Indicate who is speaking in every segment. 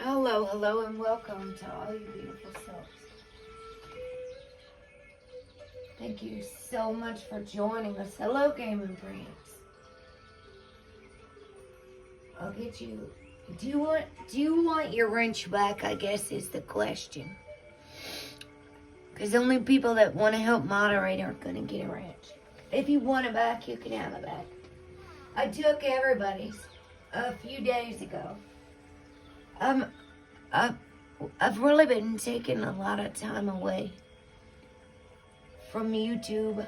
Speaker 1: Hello, hello, and welcome to all you beautiful souls. Thank you so much for joining us. Hello, Gaming Prince. I'll get you. Do you want your wrench back? I guess is the question. Because only people that want to help moderate are going to get a wrench. If you want it back, you can have it back. I took everybody's a few days ago. I've really been taking a lot of time away from YouTube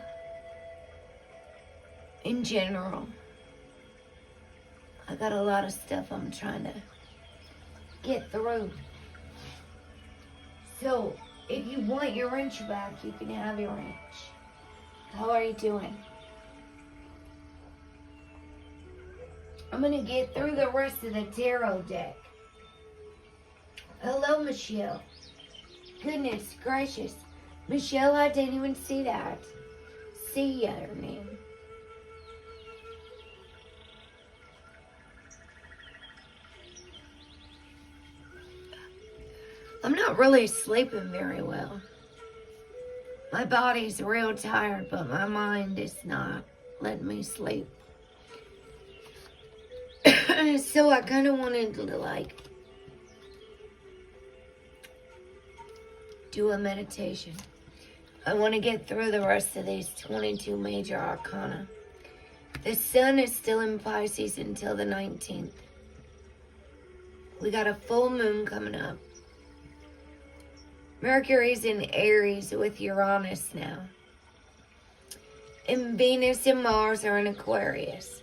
Speaker 1: in general. I got a lot of stuff I'm trying to get through. So, if you want your wrench back, you can have your wrench. How are you doing? I'm going to get through the rest of the tarot deck. Hello, Michelle. Goodness gracious. Michelle, I didn't even see that. See your name. I'm not really sleeping very well. My body's real tired, but my mind is not letting me sleep. So I kind of wanted to do a meditation. I want to get through the rest of these 22 major arcana. The sun is still in Pisces until the 19th. We got a full moon coming up. Mercury's in Aries with Uranus now. And Venus and Mars are in Aquarius.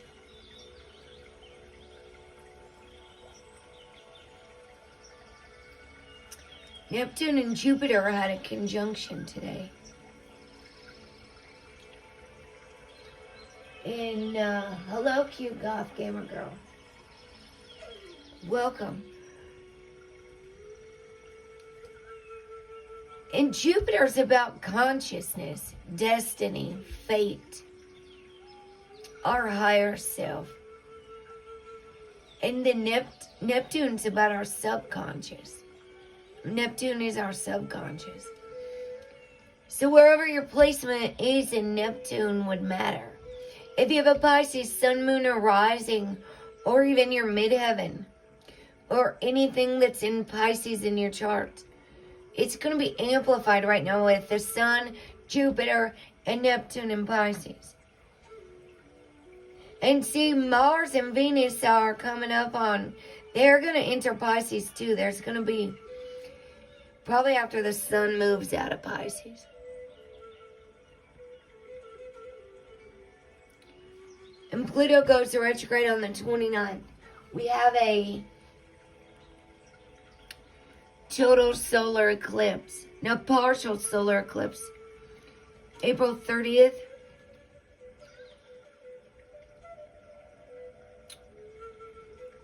Speaker 1: Neptune and Jupiter had a conjunction today. And hello, cute goth gamer girl. Welcome. And Jupiter's about consciousness, destiny, fate, our higher self. And the Neptune's about our subconscious. Neptune is our subconscious. So wherever your placement is in Neptune would matter. If you have a Pisces sun, moon, or rising, or even your midheaven, or anything that's in Pisces in your chart, it's going to be amplified right now with the sun, Jupiter, and Neptune in Pisces. And see, Mars and Venus are coming up on, they're going to enter Pisces too. There's going to be, probably after the sun moves out of Pisces. And Pluto goes to retrograde on the 29th. We have a total solar eclipse. Now, partial solar eclipse. April 30th.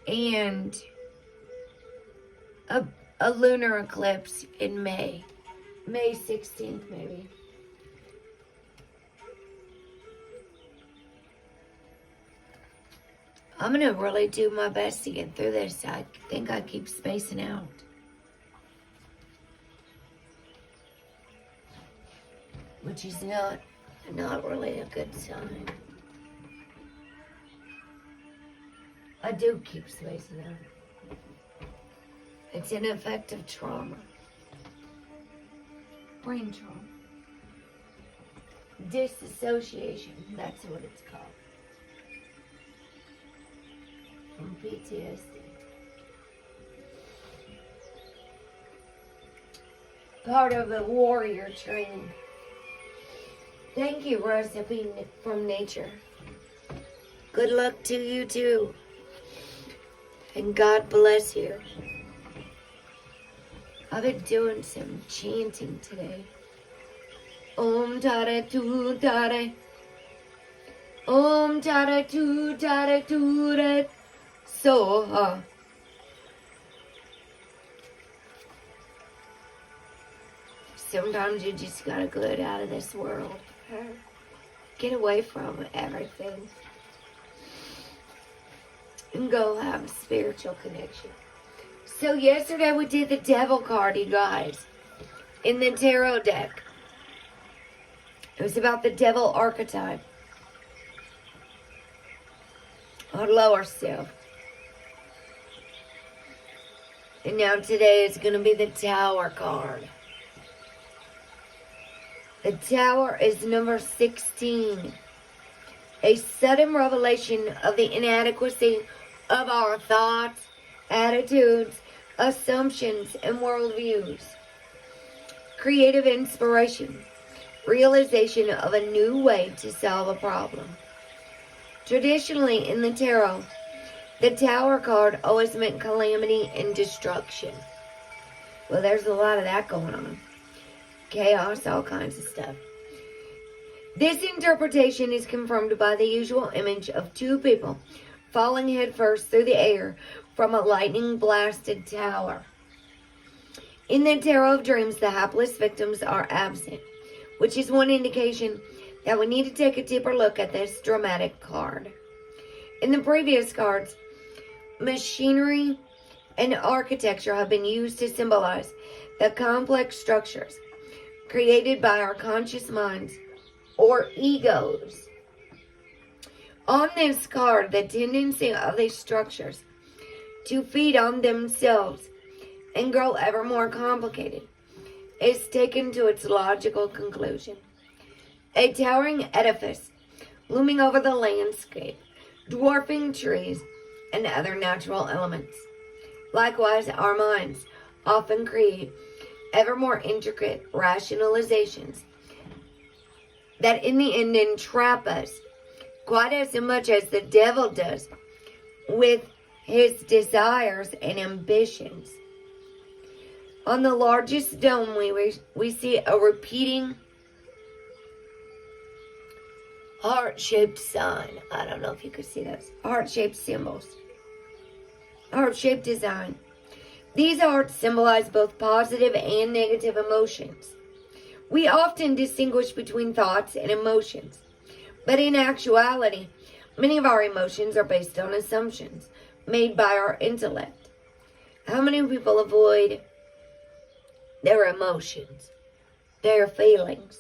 Speaker 1: and a lunar eclipse in May 16th maybe. I'm going to really do my best to get through this. I think I keep spacing out. Which is not really a good sign. I do keep spacing out. It's an effect of trauma. Brain trauma. Disassociation, that's what it's called. From PTSD. Part of the warrior training. Thank you, Recipe from Nature. Good luck to you too. And God bless you. I've been doing some chanting today. Om Tare Tu Tare. Om Tare Tu Tare Tu Soha. Sometimes you just gotta get out of this world. Get away from everything. And go have a spiritual connection. So yesterday we did the devil card, you guys. In the tarot deck. It was about the devil archetype. Our lower self. And now today is going to be the Tower card. The Tower is number 16. A sudden revelation of the inadequacy of our thoughts, attitudes, assumptions, and worldviews. Creative inspiration. Realization of a new way to solve a problem. Traditionally in the tarot, the Tower card always meant calamity and destruction. Well, there's a lot of that going on. Chaos, all kinds of stuff. This interpretation is confirmed by the usual image of two people falling headfirst through the air from a lightning-blasted tower. In the Tarot of Dreams, the hapless victims are absent, which is one indication that we need to take a deeper look at this dramatic card. In the previous cards, machinery and architecture have been used to symbolize the complex structures created by our conscious minds or egos. On this card, the tendency of these structures to feed on themselves and grow ever more complicated is taken to its logical conclusion. A towering edifice looming over the landscape, dwarfing trees and other natural elements. Likewise, our minds often create ever more intricate rationalizations that in the end entrap us quite as much as the devil does with his desires and ambitions. On the largest dome, we see a repeating heart-shaped sign. I don't know if you could see those. Heart-shaped symbols. Heart-shaped design. These hearts symbolize both positive and negative emotions. We often distinguish between thoughts and emotions. But in actuality, many of our emotions are based on assumptions made by our intellect. How many people avoid their emotions, their feelings?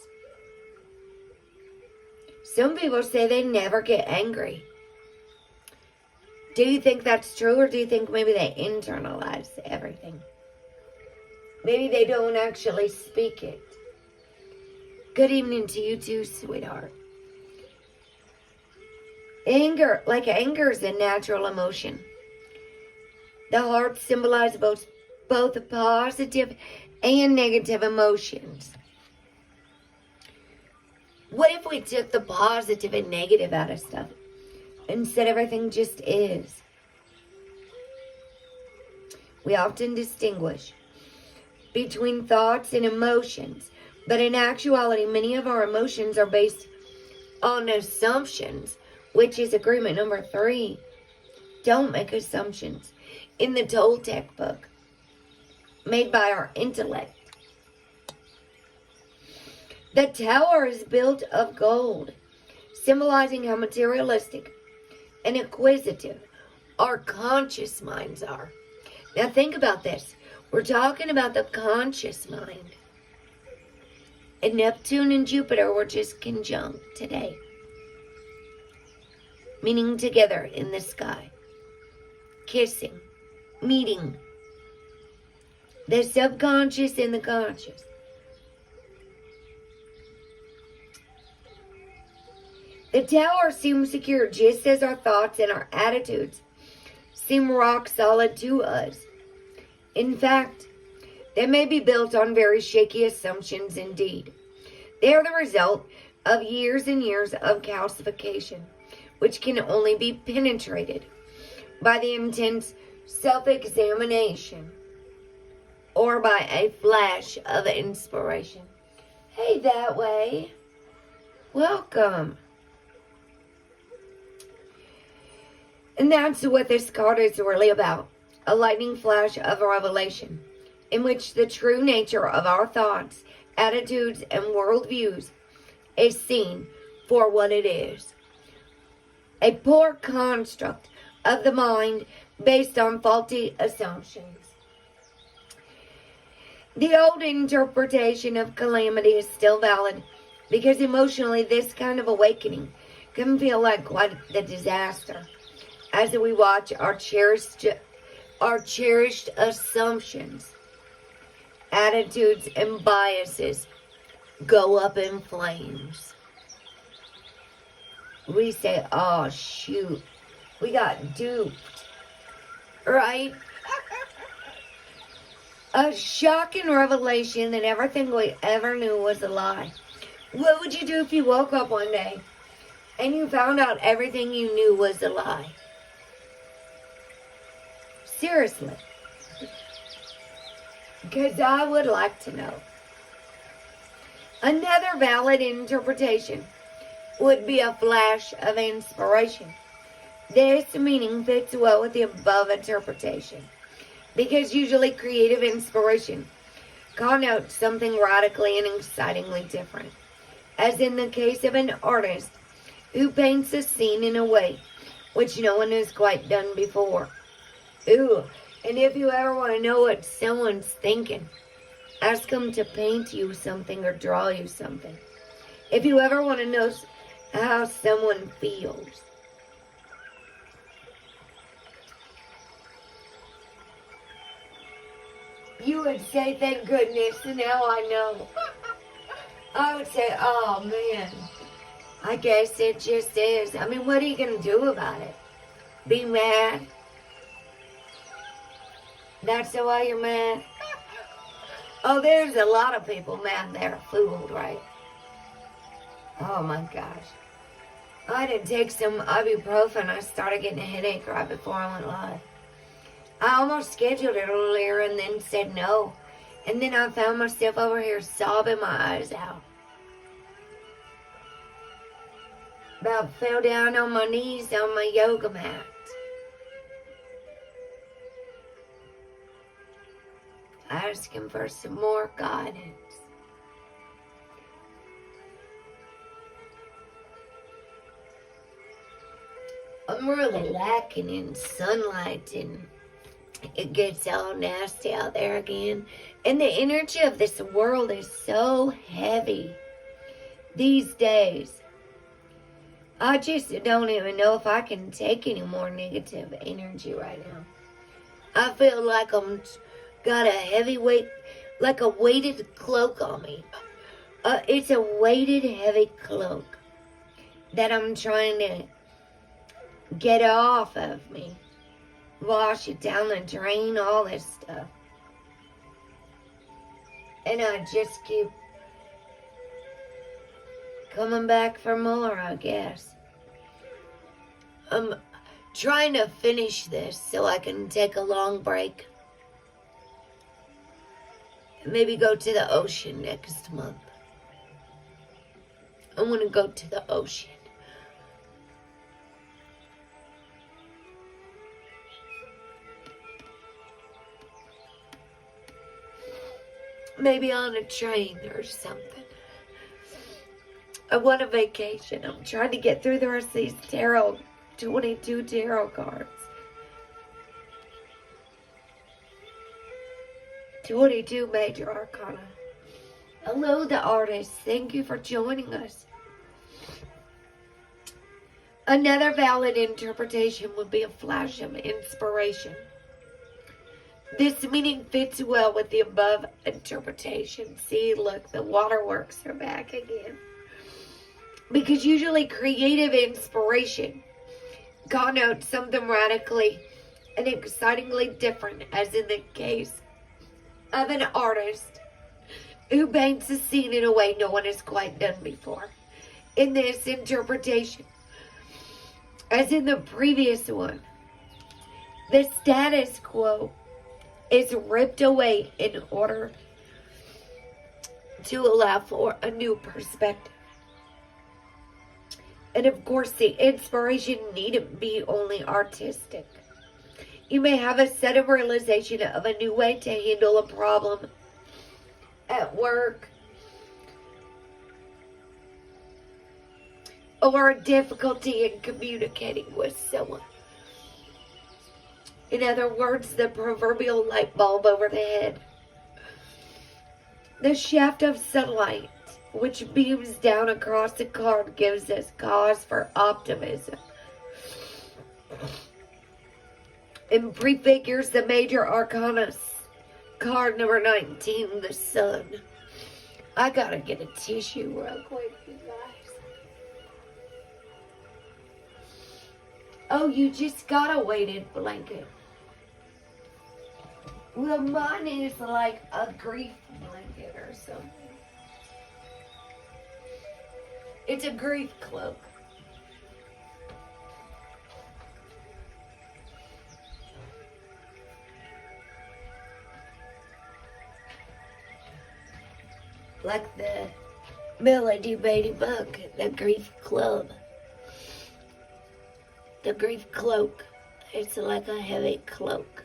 Speaker 1: Some people say they never get angry. Do you think that's true, or do you think maybe they internalize everything? Maybe they don't actually speak it. Good evening to you too, sweetheart. Anger is a natural emotion. The heart symbolizes both positive and negative emotions. What if we took the positive and negative out of stuff and said everything just is? We often distinguish between thoughts and emotions, but in actuality, many of our emotions are based on assumptions, which is agreement number 3. don't make assumptions in the Toltec book made by our intellect. The tower is built of gold, symbolizing how materialistic and acquisitive our conscious minds are. Now think about this. We're talking about the conscious mind. And Neptune and Jupiter were just conjunct today, meaning together in the sky, kissing, meeting. The subconscious and the conscious. The tower seems secure just as our thoughts and our attitudes seem rock solid to us. In fact, they may be built on very shaky assumptions indeed. They are the result of years and years of calcification, which can only be penetrated by the intense self-examination or by a flash of inspiration. Hey, that way. Welcome. And that's what this card is really about. A lightning flash of revelation, in which the true nature of our thoughts, attitudes, and worldviews is seen for what it is. A poor construct of the mind based on faulty assumptions. The old interpretation of calamity is still valid, because emotionally this kind of awakening can feel like quite the disaster, as we watch our cherished assumptions, attitudes, and biases go up in flames. We say, oh shoot, we got duped, right? A shocking revelation that everything we ever knew was a lie. What would you do if you woke up one day and you found out everything you knew was a lie? Seriously. Because I would like to know. Another valid interpretation would be a flash of inspiration. This meaning fits well with the above interpretation, because usually creative inspiration connotes something radically and excitingly different, as in the case of an artist who paints a scene in a way which no one has quite done before. Ooh, and if you ever want to know what someone's thinking, ask them to paint you something or draw you something. If you ever want to know how someone feels, you would say, thank goodness, and now I know. I would say, oh man, I guess it just is. I mean, what are you going to do about it? Be mad? That's the way you're mad? Oh, there's a lot of people mad they're fooled, right? Oh my gosh. I didn't take some ibuprofen. I started getting a headache right before I went live. I almost scheduled it earlier and then said no. And then I found myself over here sobbing my eyes out. About fell down on my knees on my yoga mat. Asking for some more guidance. I'm really lacking in sunlight, and it gets all nasty out there again. And the energy of this world is so heavy these days. I just don't even know if I can take any more negative energy right now. I feel like I'm got a heavy weight, like a weighted cloak on me. It's a weighted heavy cloak that I'm trying to get off of me. Wash it down the drain, all this stuff. And I just keep coming back for more, I guess. I'm trying to finish this so I can take a long break. Maybe go to the ocean next month. I want to go to the ocean. Maybe on a train or something. I want a vacation. I'm trying to get through the rest of these 22 tarot cards. 22 major arcana. Hello, the artist. Thank you for joining us. Another valid interpretation would be a flash of inspiration. This meaning fits well with the above interpretation. See, look, the waterworks are back again. Because usually creative inspiration connotes something radically and excitingly different, as in the case of an artist who paints a scene in a way no one has quite done before. In this interpretation, as in the previous one, the status quo is ripped away in order to allow for a new perspective. And of course, the inspiration needn't be only artistic. You may have a sudden realization of a new way to handle a problem at work, or a difficulty in communicating with someone. In other words, the proverbial light bulb over the head. The shaft of sunlight which beams down across the card gives us cause for optimism and prefigures the major arcana card number 19, the sun. I gotta get a tissue real quick, you guys. Oh, you just got a weighted blanket. Well, mine is like a grief blanket or something. It's a grief cloak. Like the Melody Ladybug, the grief club. The grief cloak. It's like a heavy cloak.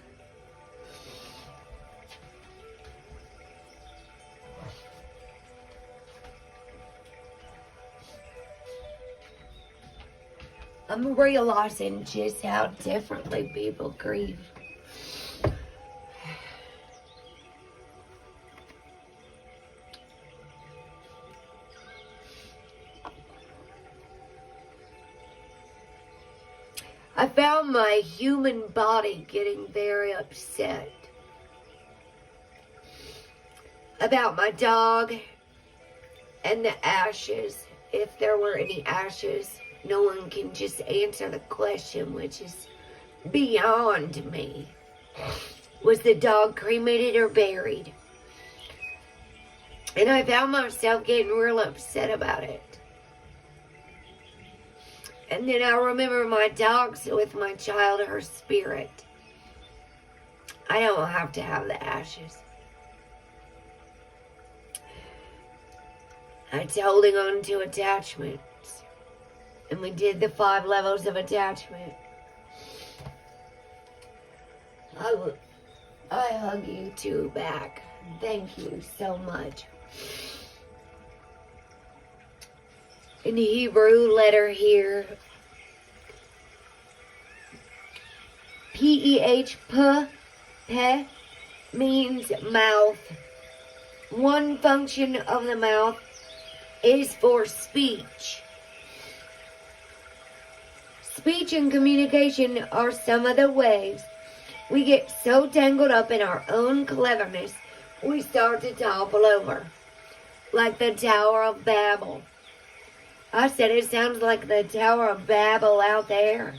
Speaker 1: I'm realizing just how differently people grieve. I found my human body getting very upset about my dog and the ashes, if there were any ashes. No one can just answer the question, which is beyond me. Was the dog cremated or buried? And I found myself getting real upset about it. And then I remember my dog's with my child, her spirit. I don't have to have the ashes. It's holding on to attachment. And we did the 5 levels of attachment. I hug you two back. Thank you so much. In the Hebrew letter here, P-E-H, P, means mouth. One function of the mouth is for speech. Speech and communication are some of the ways we get so tangled up in our own cleverness, we start to topple over. Like the Tower of Babel. I said it sounds like the Tower of Babel out there.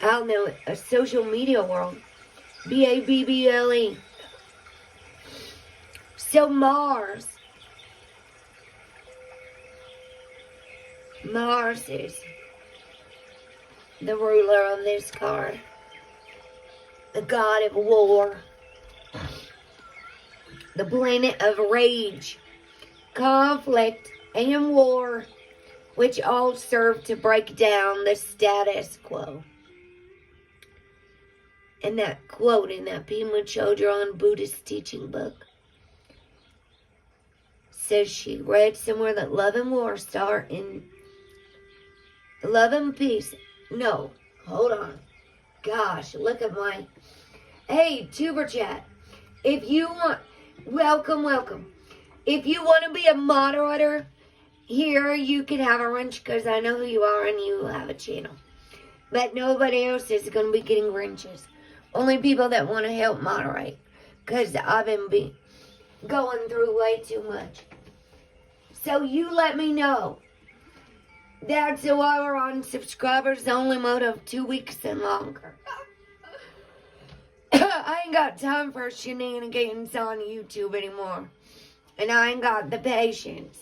Speaker 1: Out in the social media world. B-A-B-B-L-E. So Mars is the ruler on this card. The god of war. The planet of rage, conflict, and war, which all serve to break down the status quo. And that quote in that Pima Chodron Buddhist teaching book says she read somewhere that love and war start in love and peace. No, hold on. Gosh, look at my... Hey, Tuber Chat. If you want... Welcome. If you want to be a moderator here, you can have a wrench because I know who you are and you have a channel. But nobody else is going to be getting wrenches. Only people that want to help moderate. Because I've been going through way too much. So you let me know. That's why we're on subscribers only mode of 2 weeks and longer. I ain't got time for shenanigans on YouTube anymore. And I ain't got the patience.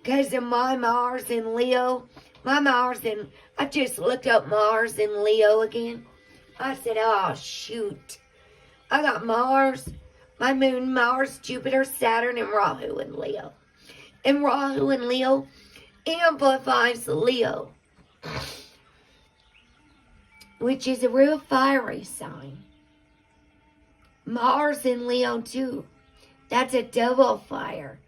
Speaker 1: Because of my Mars and Leo. I just looked up Mars and Leo again. I said, oh, shoot. I got Mars, my moon, Mars, Jupiter, Saturn, and Rahu in Leo. And Rahu in Leo amplifies Leo. Which is a real fiery sign. Mars in Leo, too. That's a double fire.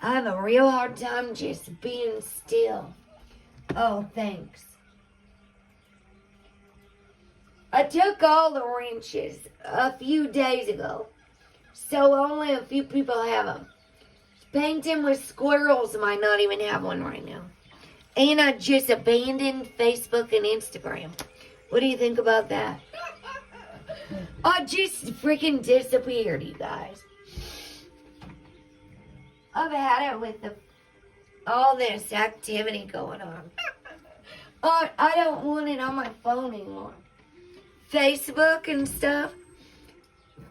Speaker 1: I have a real hard time just being still. Oh, thanks. I took all the wrenches a few days ago, so only a few people have them. Painting with squirrels might not even have one right now. And I just abandoned Facebook and Instagram. What do you think about that? I just freaking disappeared, you guys. I've had it with all this activity going on. I don't want it on my phone anymore. Facebook and stuff.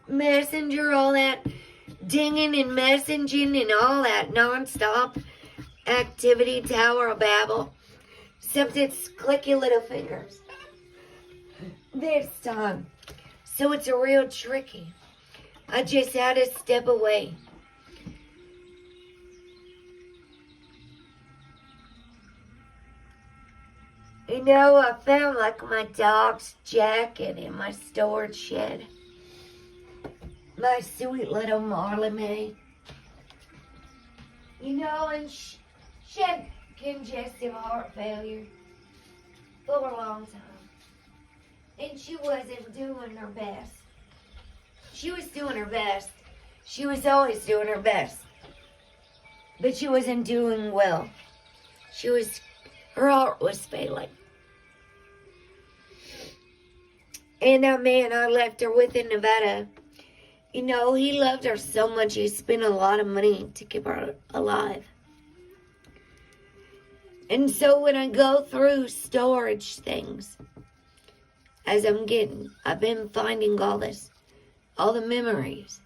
Speaker 1: Messenger, all that dinging and messaging and all that nonstop activity, Tower of Babel. Except it's clicky little fingers. This time. So it's a real tricky. I just had to step away. You know, I found like my dog's jacket in my storage shed. My sweet little Marley May. You know, and she had congestive heart failure for a long time. And she wasn't doing her best. She was doing her best. She was always doing her best. But she wasn't doing well. Her heart was failing. And that man I left her with in Nevada, you know, he loved her so much he spent a lot of money to keep her alive. And so when I go through storage things, as I've been finding all the memories.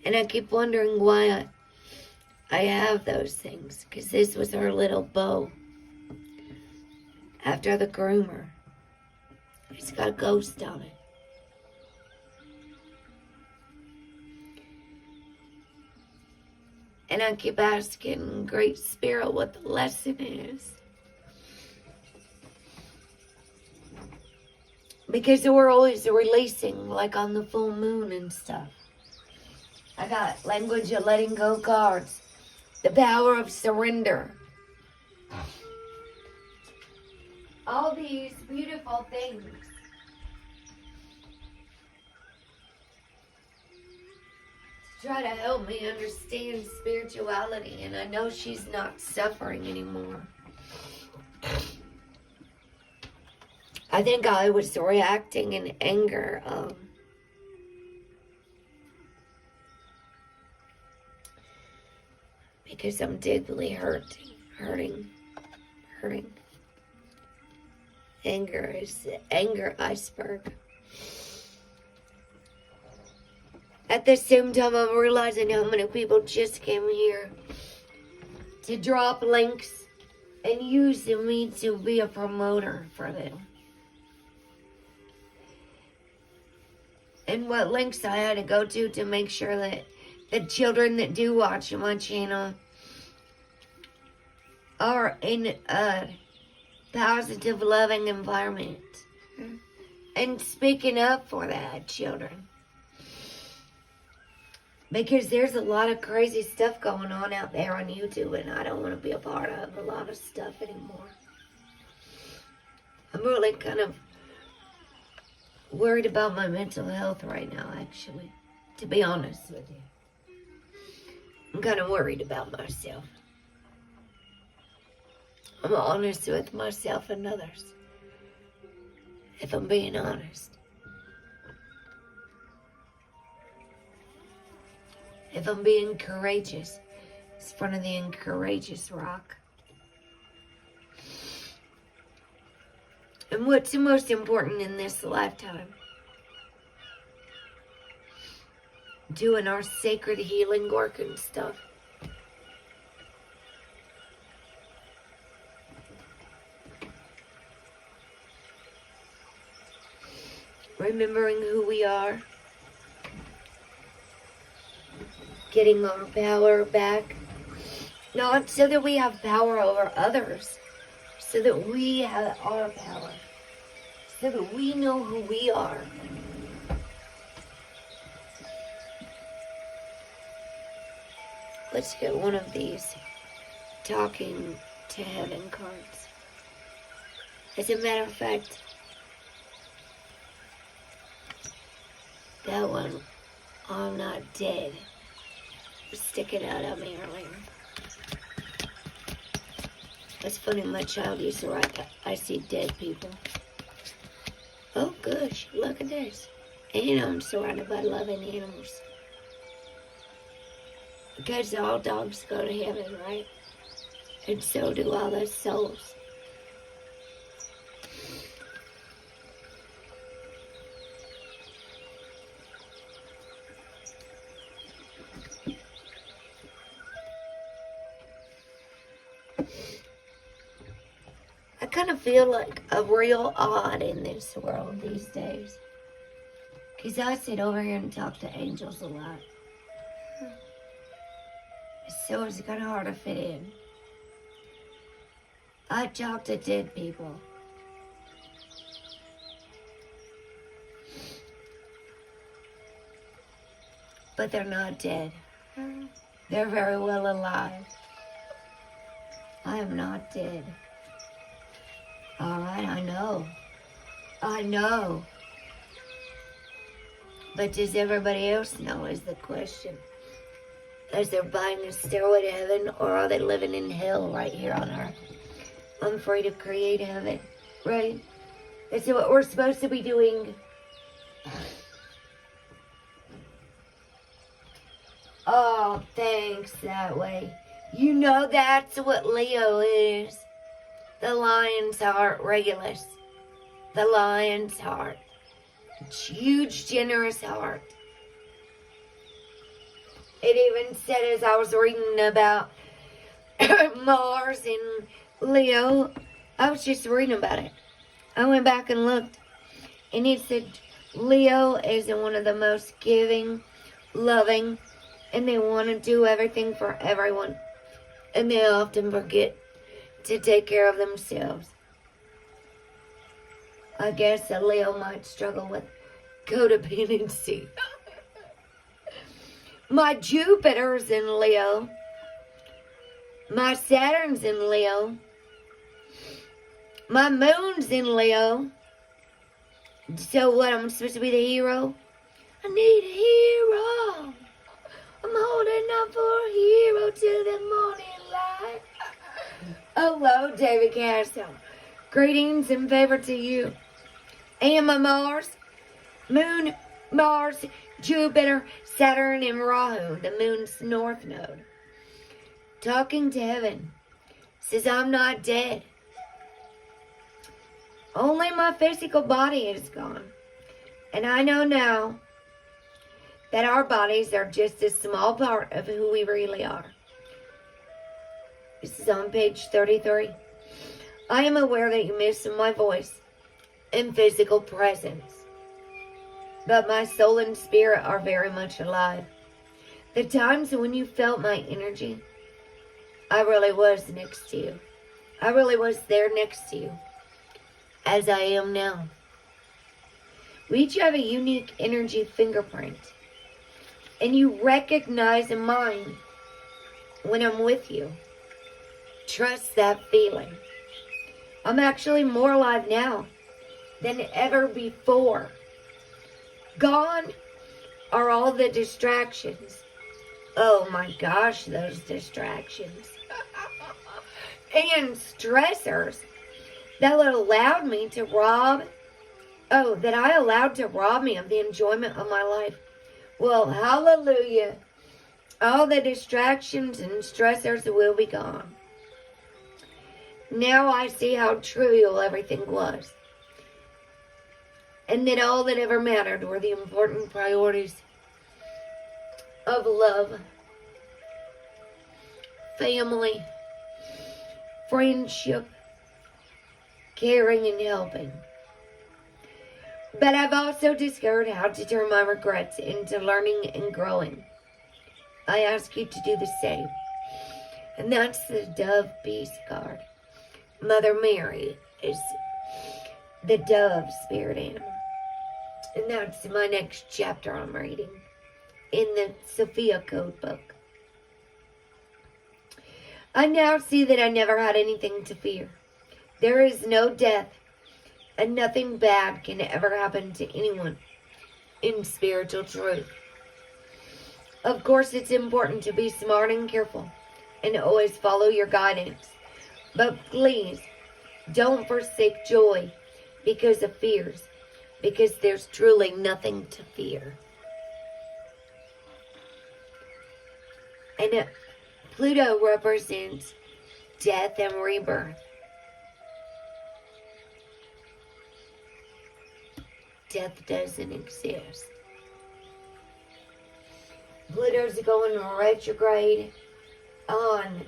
Speaker 1: And I keep wondering why I have those things. Because this was her little bow. After the groomer. It's got a ghost on it. And I keep asking Great Spirit what the lesson is. Because we're always releasing, like on the full moon and stuff. I got language of letting go cards. The power of surrender. All these beautiful things. To try to help me understand spirituality. And I know she's not suffering anymore. I think I was reacting in anger. Because I'm deeply hurting. Anger is the anger iceberg. At the same time, I'm realizing how many people just came here to drop links and use me to be a promoter for them. And what links I had to go to make sure that the children that do watch my channel are in a positive, loving environment. and speaking up for that, children. Because there's a lot of crazy stuff going on out there on YouTube, and I don't want to be a part of a lot of stuff anymore. I'm really kind of worried about my mental health right now, actually, to be honest with you. I'm kind of worried about myself. I'm honest with myself and others, if I'm being honest. If I'm being courageous, it's front of the incourageous rock. And what's the most important in this lifetime? Doing our sacred healing work and stuff. Remembering who we are. Getting our power back. Not so that we have power over others. So that we have our power. So that we know who we are. Let's get one of these talking to heaven cards. As a matter of fact, that one, I'm not dead. Stick it out at me earlier. It's funny, my child used to write that. I see dead people. Oh, gosh, look at this. And I'm surrounded by loving animals. Because all dogs go to heaven, right? And so do all those souls. I kind of feel like a real odd in this world these days. Because I sit over here and talk to angels a lot. So it's kind of hard to fit in. I talk to dead people. But they're not dead. They're very well alive. I am not dead. Alright, I know. I know. But does everybody else know is the question. As they're buying a stairway to heaven, or are they living in hell right here on earth? I'm free to create heaven, right? That's what we're supposed to be doing. Oh, thanks that way. You know that's what Leo is. The lion's heart, Regulus. The lion's heart. Huge, generous heart. It even said, as I was reading about Mars and Leo, I was just reading about it. I went back and looked, and it said Leo is one of the most giving, loving, and they want to do everything for everyone. And they often forget to take care of themselves. I guess a Leo might struggle with codependency. My Jupiter's in Leo. My Saturn's in Leo. My Moon's in Leo. So what, I'm supposed to be the hero? I need a hero. I'm holding up for a hero till the morning light. Hello, David Castro. Greetings and favor to you. And my Mars, Moon, Mars, Jupiter, Saturn, and Rahu, the moon's north node. Talking to heaven. Says I'm not dead. Only my physical body is gone. And I know now that our bodies are just a small part of who we really are. This is on page 33. I am aware that you miss my voice and physical presence. But my soul and spirit are very much alive. The times when you felt my energy, I really was next to you. I really was there next to you, as I am now. We each have a unique energy fingerprint. And you recognize mine when I'm with you. Trust that feeling. I'm actually more alive now than ever before. Gone are all the distractions. Oh my gosh, those distractions. And stressors that allowed me to that I allowed to rob me of the enjoyment of my life. Well, hallelujah. All the distractions and stressors will be gone. Now I see how trivial everything was. And that all that ever mattered were the important priorities of love, family, friendship, caring, and helping. But I've also discovered how to turn my regrets into learning and growing. I ask you to do the same. And that's the Dove Peace card. Mother Mary is the dove spirit animal. And that's my next chapter I'm reading in the Sophia Code book. I now see that I never had anything to fear. There is no death, and nothing bad can ever happen to anyone in spiritual truth. Of course, it's important to be smart and careful and always follow your guidance. But please, don't forsake joy because of fears, because there's truly nothing to fear. And Pluto represents death and rebirth. Death doesn't exist. Pluto's going retrograde on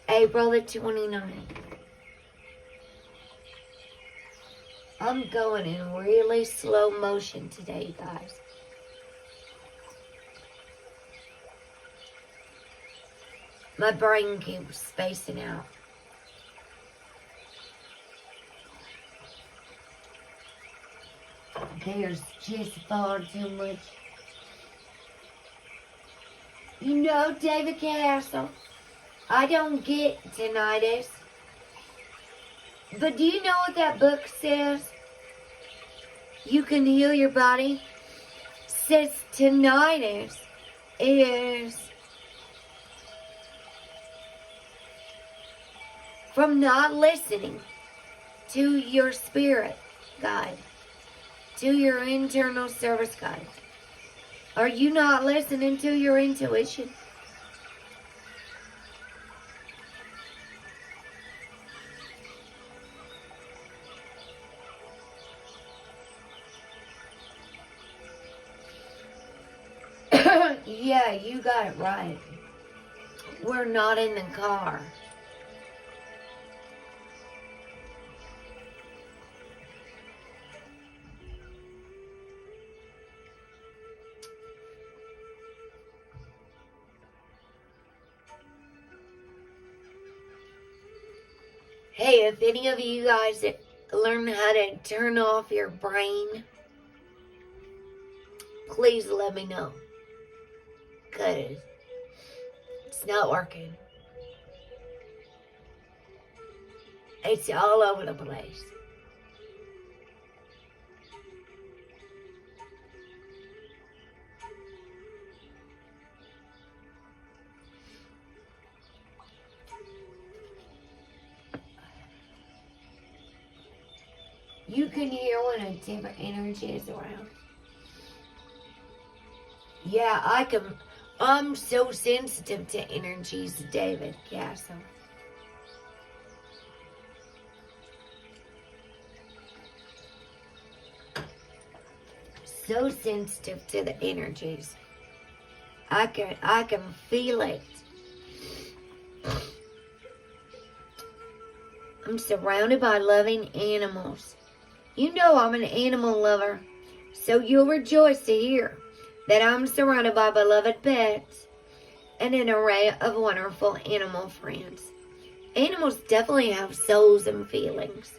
Speaker 1: April the 29th. I'm going in really slow motion today, guys. My brain keeps spacing out. There's just far too much. You know, David Castle, I don't get tinnitus. But do you know what that book says? You can heal your body. Says tinnitus is from not listening to your spirit guide, to your internal service guide. Are you not listening to your intuition? Yeah, you got it right. We're not in the car. Hey, if any of you guys learn how to turn off your brain, please let me know. Because it's not working. It's all over the place. You can hear when a different energy is around. Yeah, I can. I'm so sensitive to energies, David Castle. So sensitive to the energies. I can feel it. I'm surrounded by loving animals. You know I'm an animal lover, so you'll rejoice to hear that I'm surrounded by beloved pets and an array of wonderful animal friends. Animals definitely have souls and feelings.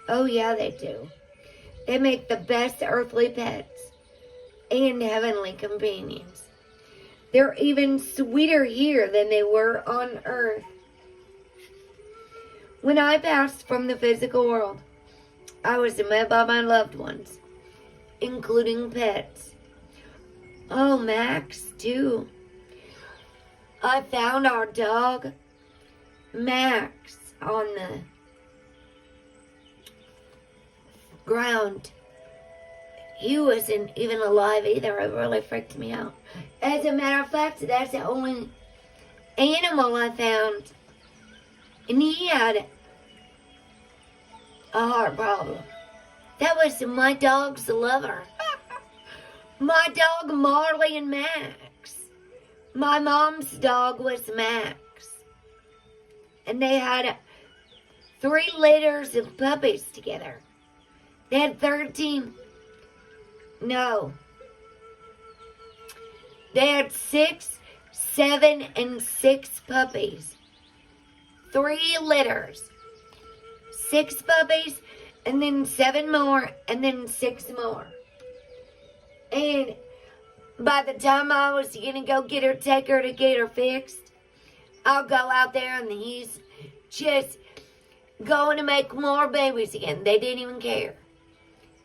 Speaker 1: Oh yeah, they do. They make the best earthly pets and heavenly companions. They're even sweeter here than they were on earth. When I passed from the physical world, I was met by my loved ones, including pets. Oh, Max, too. I found our dog, Max, on the ground. He wasn't even alive either. It really freaked me out. As a matter of fact, that's the only animal I found. And he had a heart problem. That was my dog's lover. My dog Marley and Max. My mom's dog was Max. And they had 3 litters of puppies together. They had 13. No. They had 6, 7, and 6 puppies. 3 litters. 6 puppies, and then 7 more, and then 6 more. And by the time I was going to go take her to get her fixed, I'll go out there and he's just going to make more babies again. They didn't even care.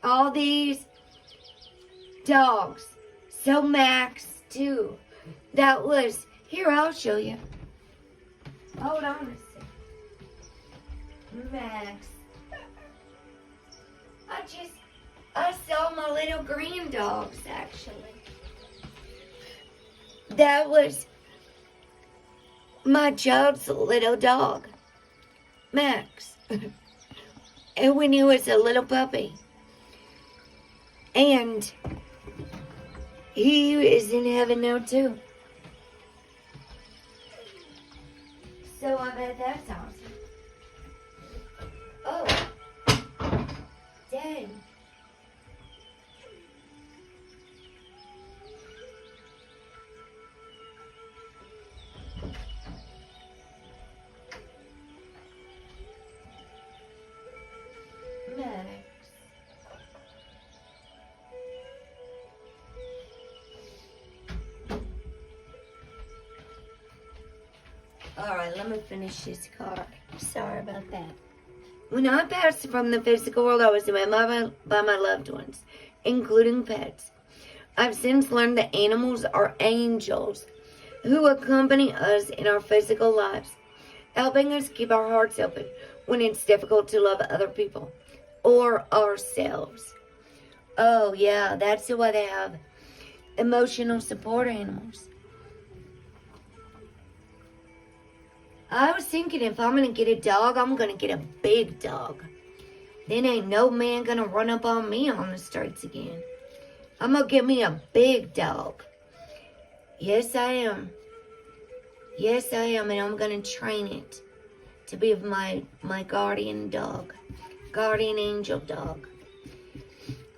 Speaker 1: All these dogs. So Max, too. That was... Here, I'll show you. Hold on a second. Max. I saw my little green dogs, actually. That was my child's little dog, Max. And when he was a little puppy. And he is in heaven now, too. So I bet that's awesome. Oh. Dang. Max. Alright, let me finish this card. Sorry about that. When I passed from the physical world, I was met by my loved ones, including pets. I've since learned that animals are angels who accompany us in our physical lives, helping us keep our hearts open when it's difficult to love other people or ourselves. Oh, yeah, that's why they have emotional support animals. I was thinking if I'm going to get a dog, I'm going to get a big dog. Then ain't no man going to run up on me on the streets again. I'm going to get me a big dog. Yes, I am. Yes, I am, and I'm going to train it to be my guardian dog. Guardian angel dog.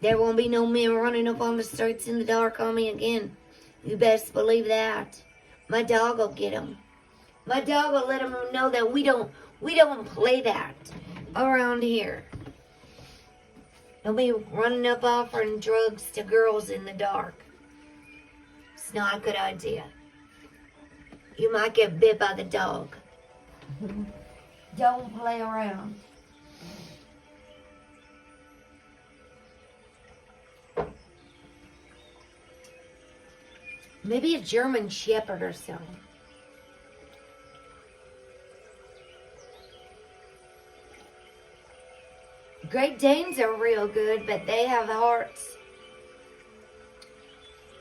Speaker 1: There won't be no men running up on the streets in the dark on me again. You best believe that. My dog will get them. My dog will let them know that we don't play that around here. They'll be running up offering drugs to girls in the dark. It's not a good idea. You might get bit by the dog. Don't play around. Maybe a German Shepherd or something. Great Danes are real good, but they have hearts.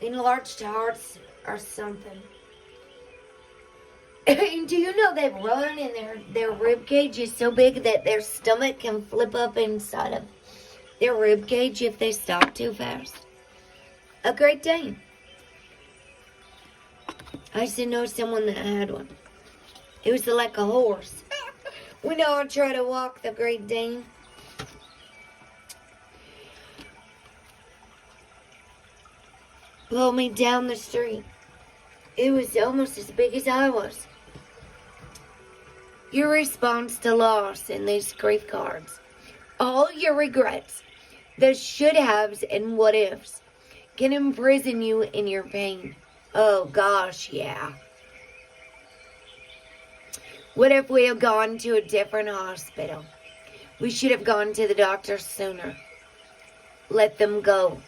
Speaker 1: Enlarged hearts or something. Do you know they run and their rib cage is so big that their stomach can flip up inside of their rib cage if they stop too fast? A Great Dane. I used to know someone that had one. It was like a horse. When I try to walk the Great Dane. Pull me down the street. It was almost as big as I was. Your response to loss in these grief cards. All your regrets, The should-haves and what-ifs can imprison you in your pain. Oh, gosh, yeah. What if we had gone to a different hospital? We should have gone to the doctor sooner. Let them go.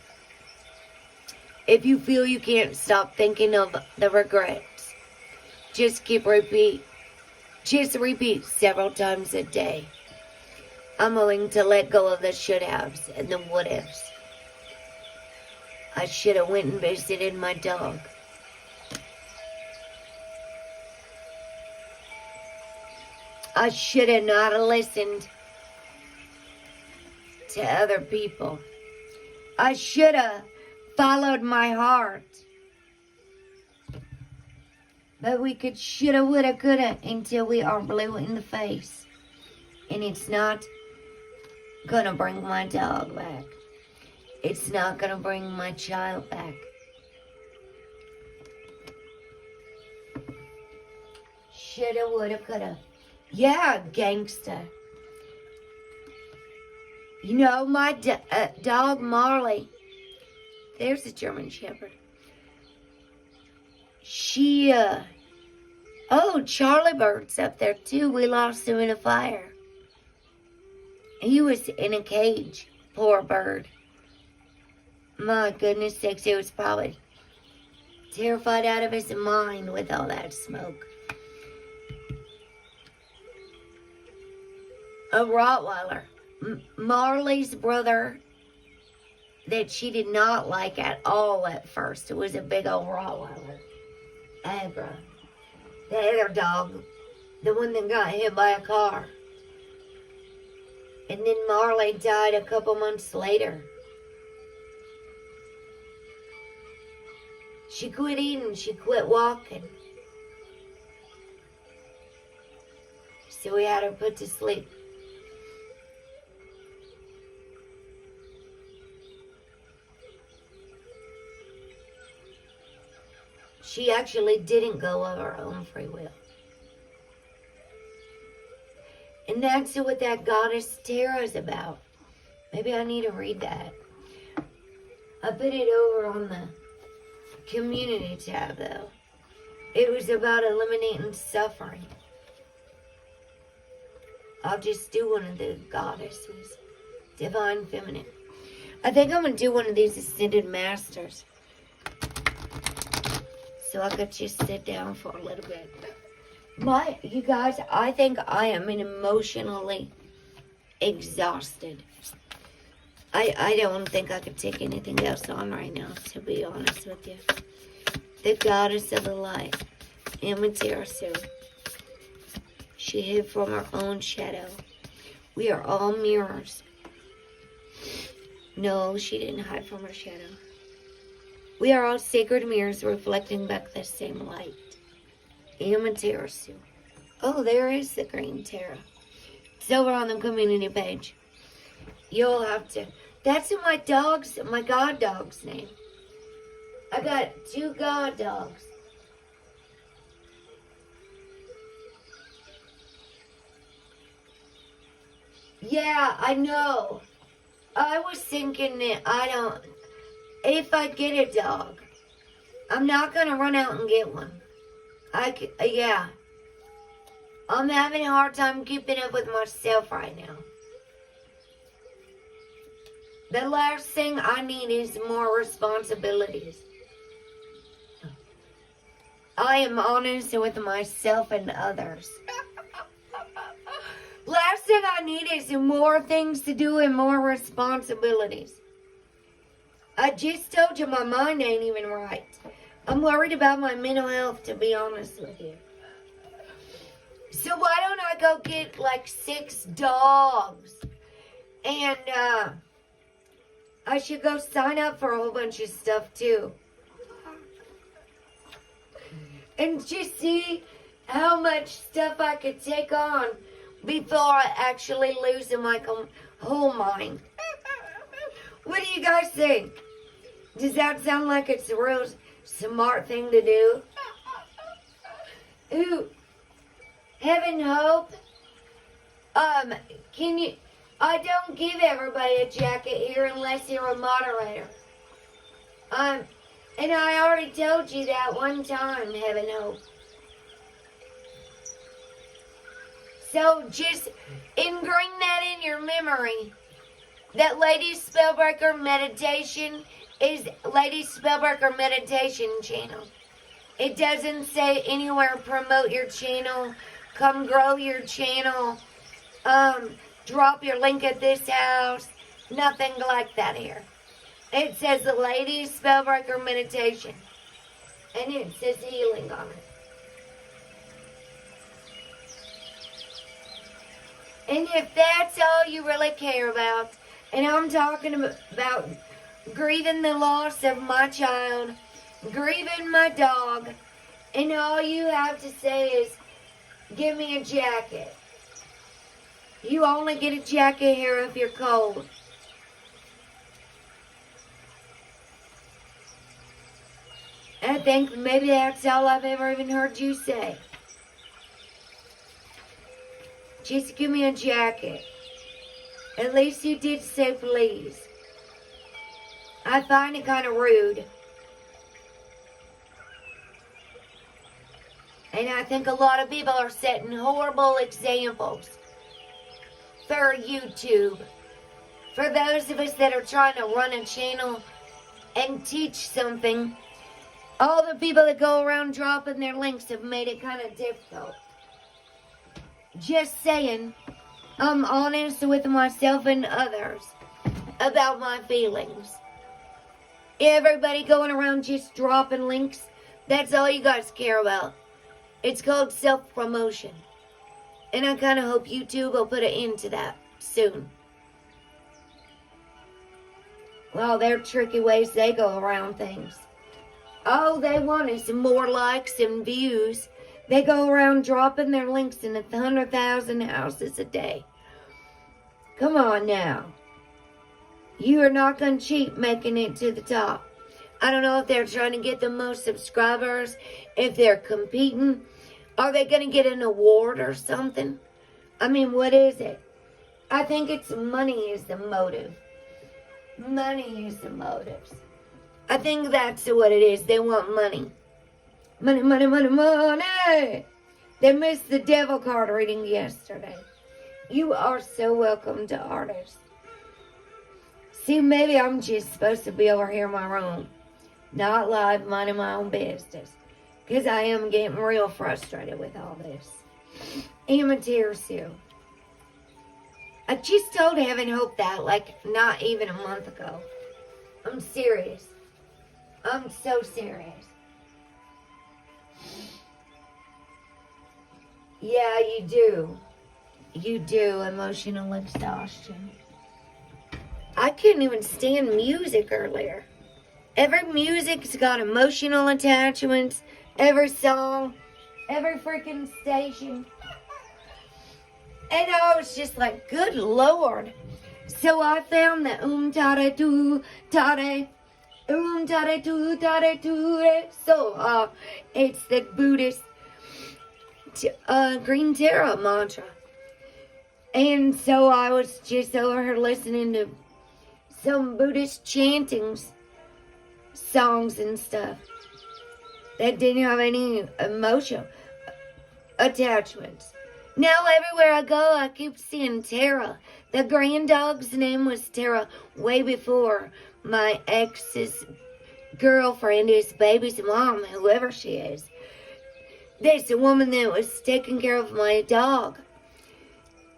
Speaker 1: If you feel you can't stop thinking of the regrets, just repeat several times a day. I'm willing to let go of the should-haves and the what-ifs. I should have went and visited my dog. I should have not listened to other people. I should have followed my heart. But we could shoulda, woulda, coulda until we are blue in the face. And it's not gonna bring my dog back. It's not gonna bring my child back. Shoulda, woulda, coulda. Yeah, gangsta. You know, my dog Marley, there's a German Shepherd. She, oh, Charlie Bird's up there too. We lost him in a fire. He was in a cage, poor bird. My goodness sakes, he was probably terrified out of his mind with all that smoke. A Rottweiler. Marley's brother that she did not like at all at first. It was a big old Rottweiler. Abra. The other dog. The one that got hit by a car. And then Marley died a couple months later. She quit eating. She quit walking. So we had her put to sleep. She actually didn't go of her own free will. And that's what that goddess tarot is about. Maybe I need to read that. I put it over on the community tab, though. It was about eliminating suffering. I'll just do one of the goddesses. Divine Feminine. I think I'm going to do one of these Ascended Masters. So I could just sit down for a little bit. You guys, I think I am emotionally exhausted. I don't think I could take anything else on right now, to be honest with you. The goddess of the light, Amaterasu. She hid from her own shadow. We are all mirrors. No, she didn't hide from her shadow. We are all sacred mirrors reflecting back the same light. Amaterasu. Oh, there is the green tarot. It's over on the community page. You'll have to. That's my god dog's name. I got 2 god dogs. Yeah, I know. I was thinking that if I get a dog, I'm not going to run out and get one. Yeah. I'm having a hard time keeping up with myself right now. The last thing I need is more responsibilities. I am honest with myself and others. Last thing I need is more things to do and more responsibilities. I just told you my mind ain't even right. I'm worried about my mental health, to be honest with you. So why don't I go get like 6 dogs? And I should go sign up for a whole bunch of stuff too. And just see how much stuff I could take on before I actually lose my whole mind. What do you guys think? Does that sound like it's a real smart thing to do? Ooh, Heaven Hope. Can you I don't give everybody a jacket here unless you're a moderator. And I already told you that one time, Heaven Hope. So just ingrain that in your memory. That Lady Spellbreaker Meditation is Lady Spellbreaker Meditation channel. It doesn't say anywhere promote your channel, come grow your channel, drop your link at this house, nothing like that here. It says the Lady Spellbreaker Meditation, and it says healing on it. And if that's all you really care about, and I'm talking about grieving the loss of my child, grieving my dog, and all you have to say is, give me a jacket. You only get a jacket here if you're cold. I think maybe that's all I've ever even heard you say. Just give me a jacket. At least you did say please. I find it kind of rude. And I think a lot of people are setting horrible examples for YouTube. For those of us that are trying to run a channel and teach something, all the people that go around dropping their links have made it kind of difficult. Just saying, I'm honest with myself and others about my feelings. Everybody going around just dropping links, that's all you guys care about. It's called self-promotion. And I kind of hope YouTube will put an end to that soon. Well, they're tricky ways they go around things. All they want is some more likes and views. They go around dropping their links in 100,000 houses a day. Come on now. You are not going to cheat making it to the top. I don't know if they're trying to get the most subscribers, if they're competing. Are they going to get an award or something? I mean, what is it? I think it's money is the motive. Money is the motives. I think that's what it is. They want money. Money, money, money, money. They missed the devil card reading yesterday. You are so welcome to artists. See, maybe I'm just supposed to be over here in my room, not live, minding my own business. Because I am getting real frustrated with all this. Amaterasu. I just told Heaven Hope that, like, not even a month ago. I'm serious. I'm so serious. Yeah, you do. You do. Emotional exhaustion. I couldn't even stand music earlier. Every music's got emotional attachments. Every song. Every freaking station. And I was just like, good Lord. So I found the tare tu tare. Tare tu tare tu. So it's the Buddhist Green Tarot mantra. And so I was just over here listening to some Buddhist chantings, songs and stuff that didn't have any emotional attachments. Now everywhere I go, I keep seeing Tara. The grand dog's name was Tara way before my ex's girlfriend, his baby's mom, whoever she is. There's a woman that was taking care of my dog.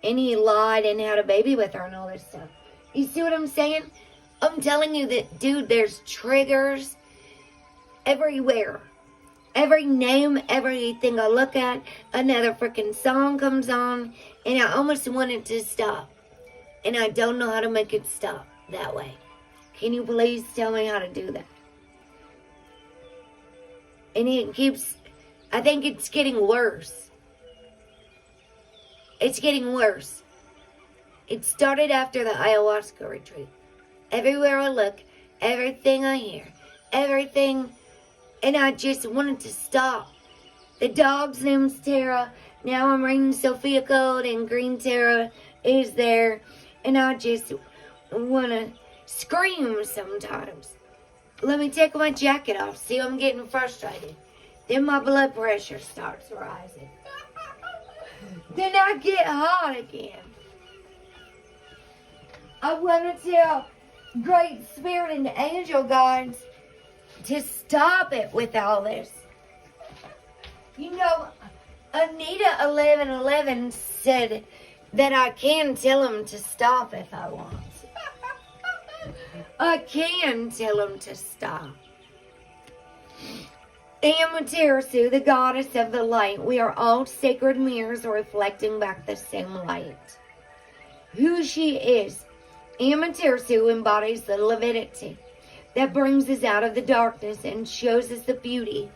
Speaker 1: And he lied and had a baby with her and all this stuff. You see what I'm saying? I'm telling you that, dude, there's triggers everywhere. Every name, everything I look at, another freaking song comes on, and I almost want it to stop. And I don't know how to make it stop that way. Can you please tell me how to do that? And it keeps, I think it's getting worse. It's getting worse. It started after the ayahuasca retreat. Everywhere I look, everything I hear, everything, and I just wanted to stop. The dog's name's Tara. Now I'm reading Sophia Code and Green Tara is there. and I just want to scream sometimes. Let me take my jacket off. See, I'm getting frustrated. Then my blood pressure starts rising. Then I get hot again. I want to tell Great Spirit and Angel Guides to stop it with all this. You know, Anita 1111 said that I can tell him to stop if I want. I can tell him to stop. Amaterasu, the goddess of the light. We are all sacred mirrors reflecting back the same light. Who she is. Amaterasu embodies the divinity that brings us out of the darkness and shows us the beauty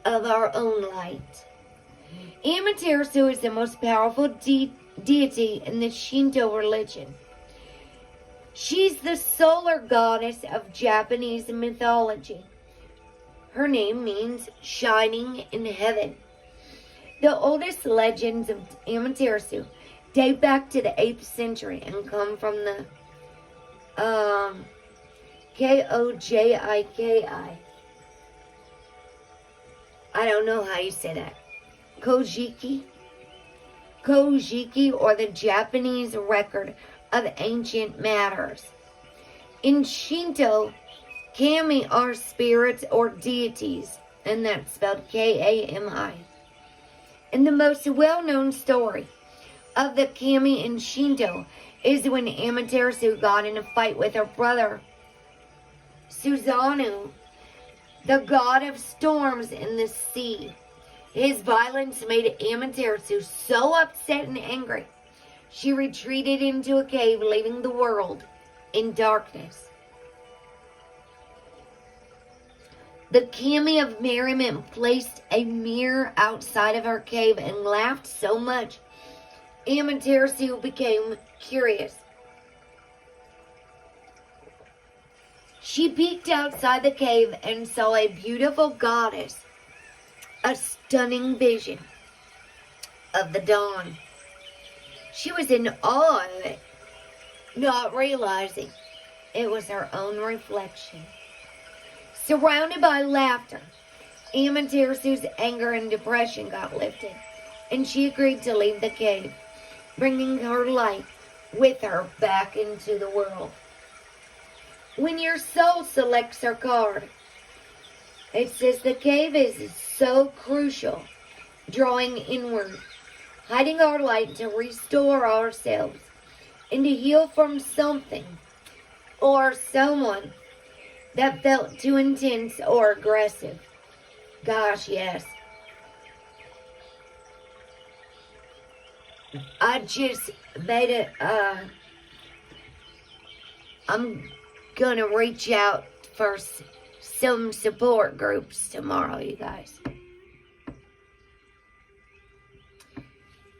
Speaker 1: of our own light. Amaterasu is the most powerful deity in the Shinto religion. She's the solar goddess of Japanese mythology. Her name means shining in heaven. The oldest legends of Amaterasu date back to the 8th century and come from the Kojiki. I don't know how you say that. Kojiki, or the Japanese record of ancient matters. In Shinto, kami are spirits or deities, and that's spelled Kami. And the most well-known story of the kami in Shinto is when Amaterasu got in a fight with her brother, Susanoo, the god of storms in the sea. His violence made Amaterasu so upset and angry, she retreated into a cave, leaving the world in darkness. The kami of merriment placed a mirror outside of her cave and laughed so much, Amaterasu became curious. She peeked outside the cave and saw a beautiful goddess, a stunning vision of the dawn. She was in awe of it, not realizing it was her own reflection. Surrounded by laughter, Amaterasu's anger and depression got lifted, and she agreed to leave the cave, bringing her light with her back into the world. When your soul selects her card, it says the cave is so crucial, drawing inward, hiding our light to restore ourselves, and to heal from something or someone that felt too intense or aggressive. Gosh, yes. I just made it, I'm gonna reach out for some support groups tomorrow, you guys.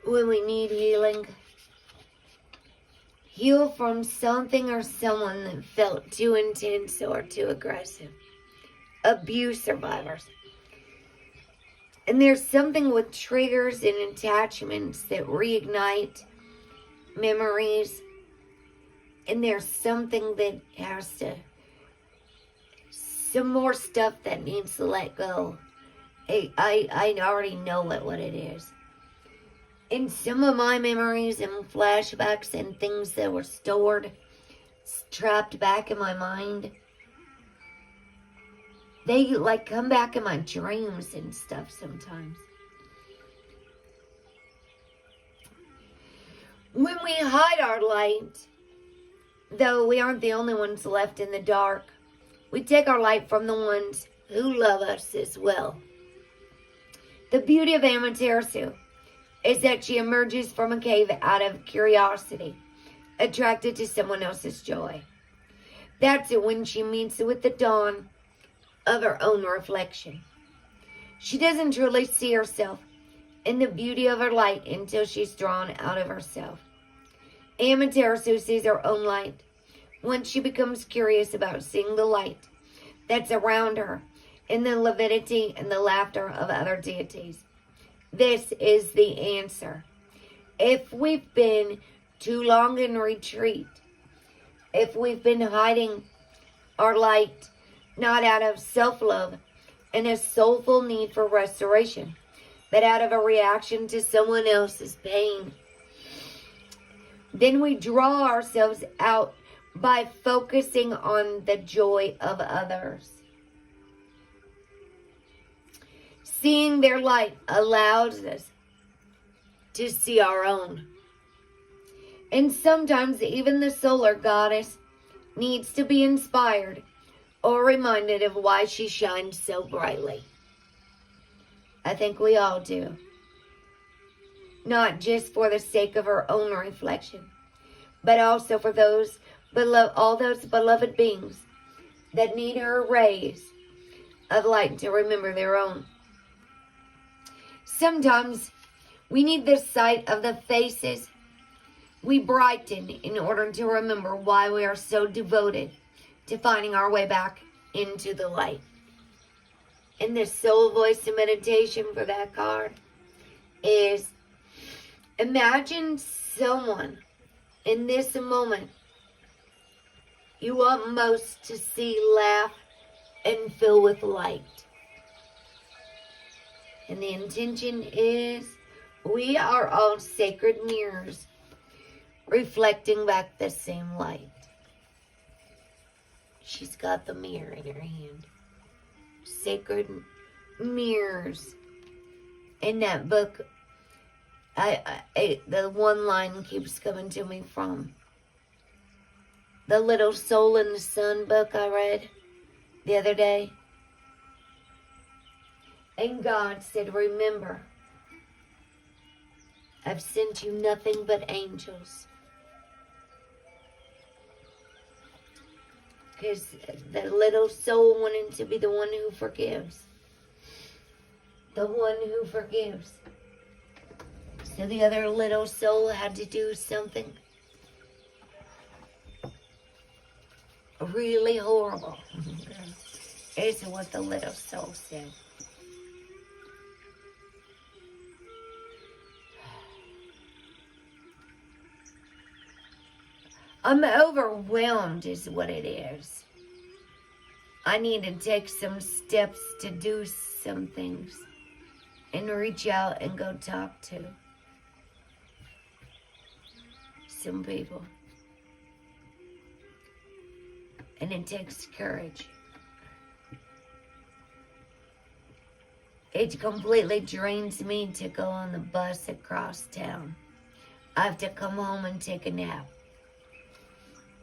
Speaker 1: When we need healing. Heal from something or someone that felt too intense or too aggressive. Abuse survivors. And there's something with triggers and attachments that reignite memories. And there's something that has to, some more stuff that needs to let go. I already know what it is. And some of my memories and flashbacks and things that were stored, trapped back in my mind, they like come back in my dreams and stuff sometimes. When we hide our light, though we aren't the only ones left in the dark, we take our light from the ones who love us as well. The beauty of Amaterasu is that she emerges from a cave out of curiosity, attracted to someone else's joy. That's when she meets with the dawn of her own reflection. She doesn't truly see herself in the beauty of her light until she's drawn out of herself. Amaterasu sees her own light once she becomes curious about seeing the light that's around her in the divinity and the laughter of other deities. This is the answer. If we've been too long in retreat, if we've been hiding our light, not out of self-love and a soulful need for restoration, but out of a reaction to someone else's pain, then we draw ourselves out by focusing on the joy of others. Seeing their light allows us to see our own. And sometimes even the solar goddess needs to be inspired or reminded of why she shines so brightly. I think we all do. Not just for the sake of her own reflection, but also for all those beloved beings that need her rays of light to remember their own. Sometimes we need the sight of the faces we brighten in order to remember why we are so devoted to finding our way back into the light. And the soul voice meditation for that card is, imagine someone in this moment you want most to see laugh and fill with light. And the intention is, we are all sacred mirrors reflecting back the same light. She's got the mirror in her hand. Sacred mirrors. In that book, the one line keeps coming to me from the Little Soul in the Sun book I read the other day. And God said, remember, I've sent you nothing but angels. Because the little soul wanted to be the one who forgives. The one who forgives. So the other little soul had to do something really horrible. Is what the little soul said. I'm overwhelmed is what it is. I need to take some steps to do some things and reach out and go talk to some people. And it takes courage. It completely drains me to go on the bus across town. I have to come home and take a nap.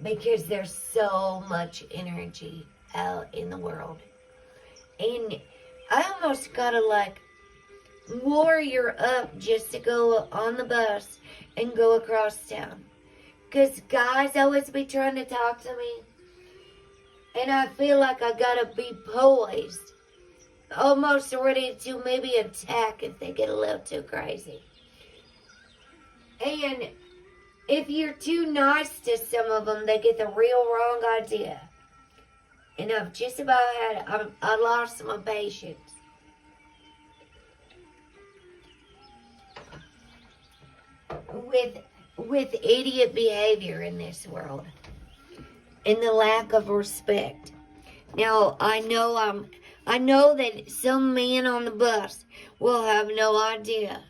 Speaker 1: Because there's so much energy out in the world. And I almost gotta warrior up just to go on the bus and go across town. Because guys always be trying to talk to me. And I feel like I gotta be poised. Almost ready to maybe attack if they get a little too crazy. And if you're too nice to some of them, they get the real wrong idea. And I've just about I lost my patience. With idiot behavior in this world. And the lack of respect. Now, I know that some man on the bus will have no idea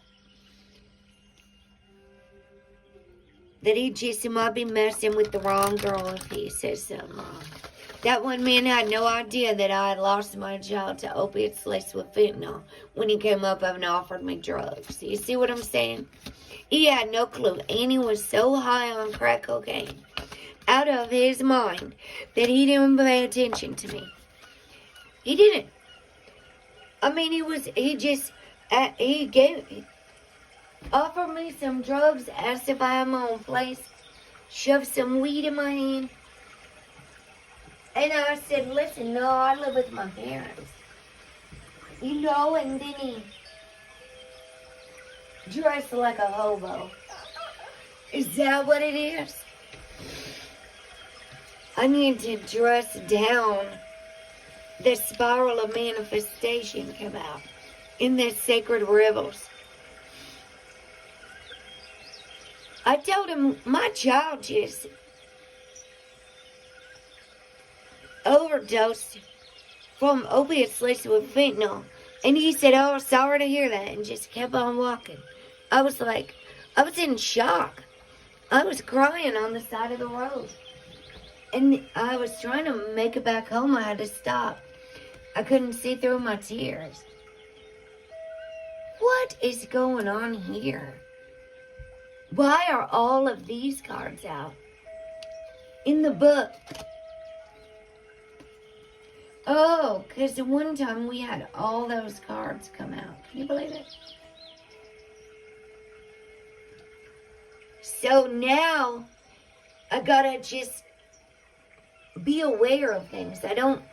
Speaker 1: that he just might be messing with the wrong girl if he says something wrong. That one man had no idea that I had lost my child to opiates laced with fentanyl when he came up and offered me drugs. You see what I'm saying? He had no clue. And he was so high on crack cocaine, out of his mind, that he didn't pay attention to me. He didn't. I mean, he offered me some drugs, asked if I had my own place, shoved some weed in my hand. And I said, listen, no, I live with my parents. And then he dressed like a hobo. Is that what it is? I need to dress down. The spiral of manifestation come out in the sacred rivers. I told him my child just overdosed from opiates laced with fentanyl. And he said, oh, sorry to hear that, and just kept on walking. I was in shock. I was crying on the side of the road. And I was trying to make it back home. I had to stop. I couldn't see through my tears. What is going on here? Why are all of these cards out? In the book. Oh, because the one time we had all those cards come out. Can you believe it? So now, I gotta just be aware of things. I don't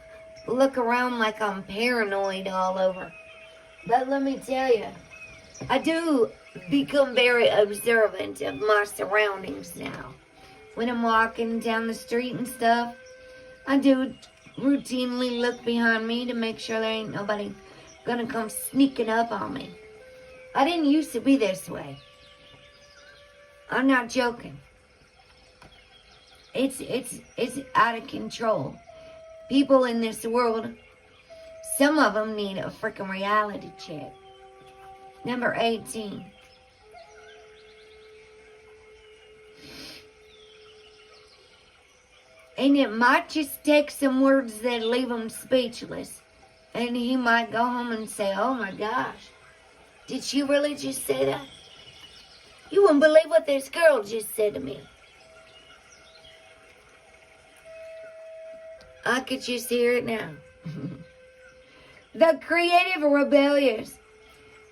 Speaker 1: look around like I'm paranoid all over. But let me tell you, I do become very observant of my surroundings now. When I'm walking down the street and stuff, I do routinely look behind me to make sure there ain't nobody gonna come sneaking up on me. I didn't used to be this way. I'm not joking. It's out of control. People in this world, some of them need a freaking reality check. Number 18. And it might just take some words that leave him speechless. And he might go home and say, oh my gosh, did she really just say that? You wouldn't believe what this girl just said to me. I could just hear it now. The creative, rebellious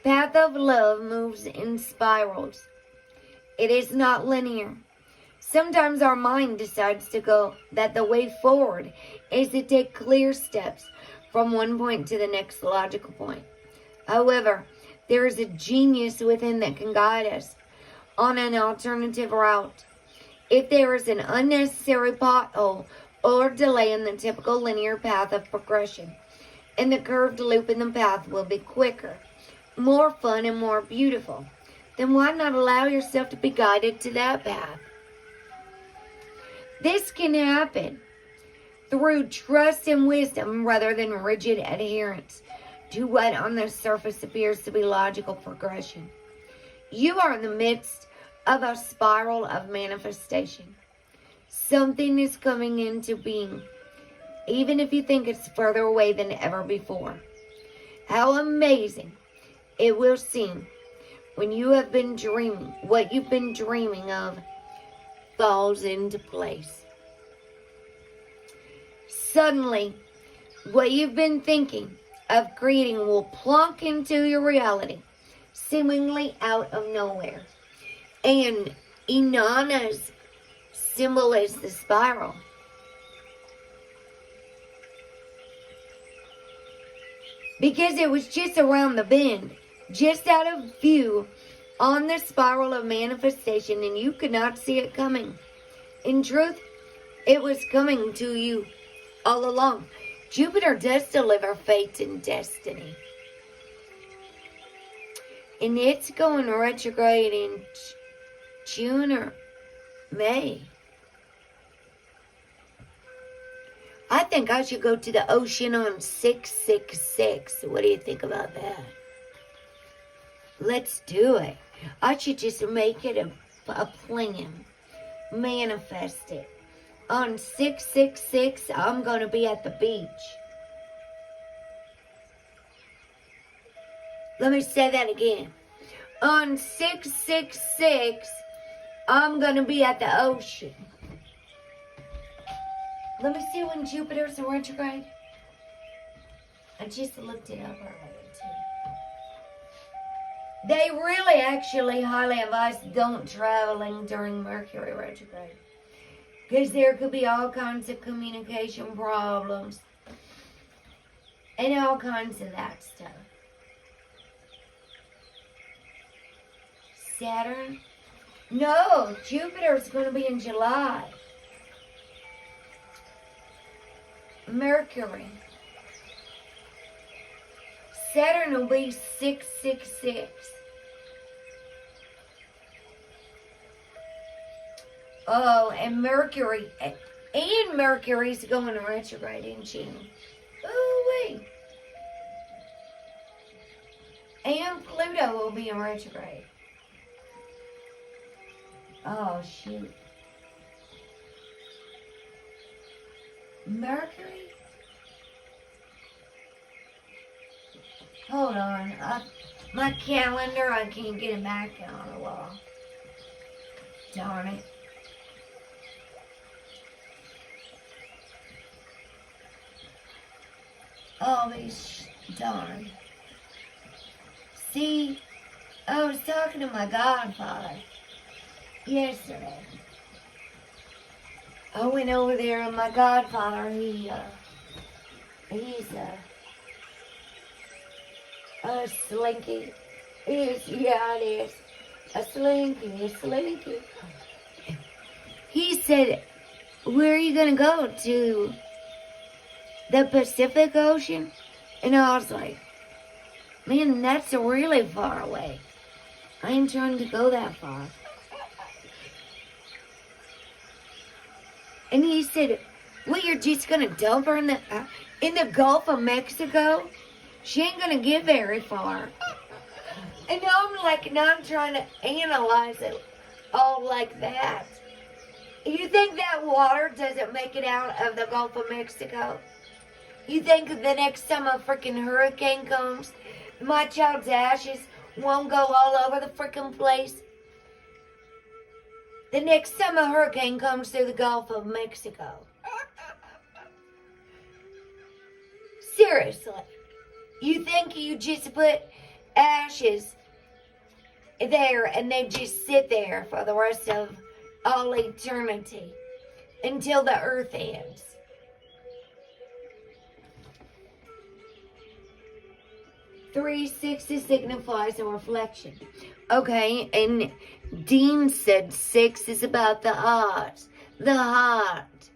Speaker 1: path of love moves in spirals. It is not linear. Sometimes our mind decides to go that the way forward is to take clear steps from one point to the next logical point. However, there is a genius within that can guide us on an alternative route. If there is an unnecessary pothole or delay in the typical linear path of progression, and the curved loop in the path will be quicker, more fun, and more beautiful, then why not allow yourself to be guided to that path? This can happen through trust and wisdom rather than rigid adherence to what on the surface appears to be logical progression. You are in the midst of a spiral of manifestation. Something is coming into being, even if you think it's further away than ever before. How amazing it will seem when you have been dreaming, what you've been dreaming of falls into place. Suddenly, what you've been thinking of creating will plunk into your reality, seemingly out of nowhere. And Inanna's symbol is the spiral. Because it was just around the bend, just out of view, on the spiral of manifestation, and you could not see it coming. In truth, it was coming to you all along. Jupiter does deliver fate and destiny. And it's going retrograde in June or May. I think I should go to the ocean on 666. What do you think about that? Let's do it. I should just make it a plan. Manifest it. On 666, I'm going to be at the beach. Let me say that again. On 666, I'm going to be at the ocean. Let me see when Jupiter's in retrograde. I just looked it up earlier, too. They really actually highly advise don't traveling during Mercury retrograde. Because there could be all kinds of communication problems. And all kinds of that stuff. Saturn? No, Jupiter's going to be in July. Mercury. Saturn will be 666. Oh, and Mercury. And Mercury's going retrograde in June. Oh, wait. And Pluto will be in retrograde. Oh, shoot. Mercury? Hold on. My calendar, I can't get it back on the wall. Darn it. Oh, these darn. See, I was talking to my godfather yesterday. I went over there and my godfather, he's a slinky. Yeah, it is. A slinky. He said, where are you going to go? To the Pacific Ocean? And I was like, man, that's really far away. I ain't trying to go that far. And he said, well, you're just going to dump her in the Gulf of Mexico? She ain't going to get very far. And I'm like, not trying to analyze it all like that. You think that water doesn't make it out of the Gulf of Mexico? You think the next time a freaking hurricane comes, my child's ashes won't go all over the freaking place? The next time a hurricane comes through the Gulf of Mexico. Seriously. You think you just put ashes there and they just sit there for the rest of all eternity until the earth ends? 3-6 signifies a reflection. Okay, and Dean said 6 is about the heart. The heart.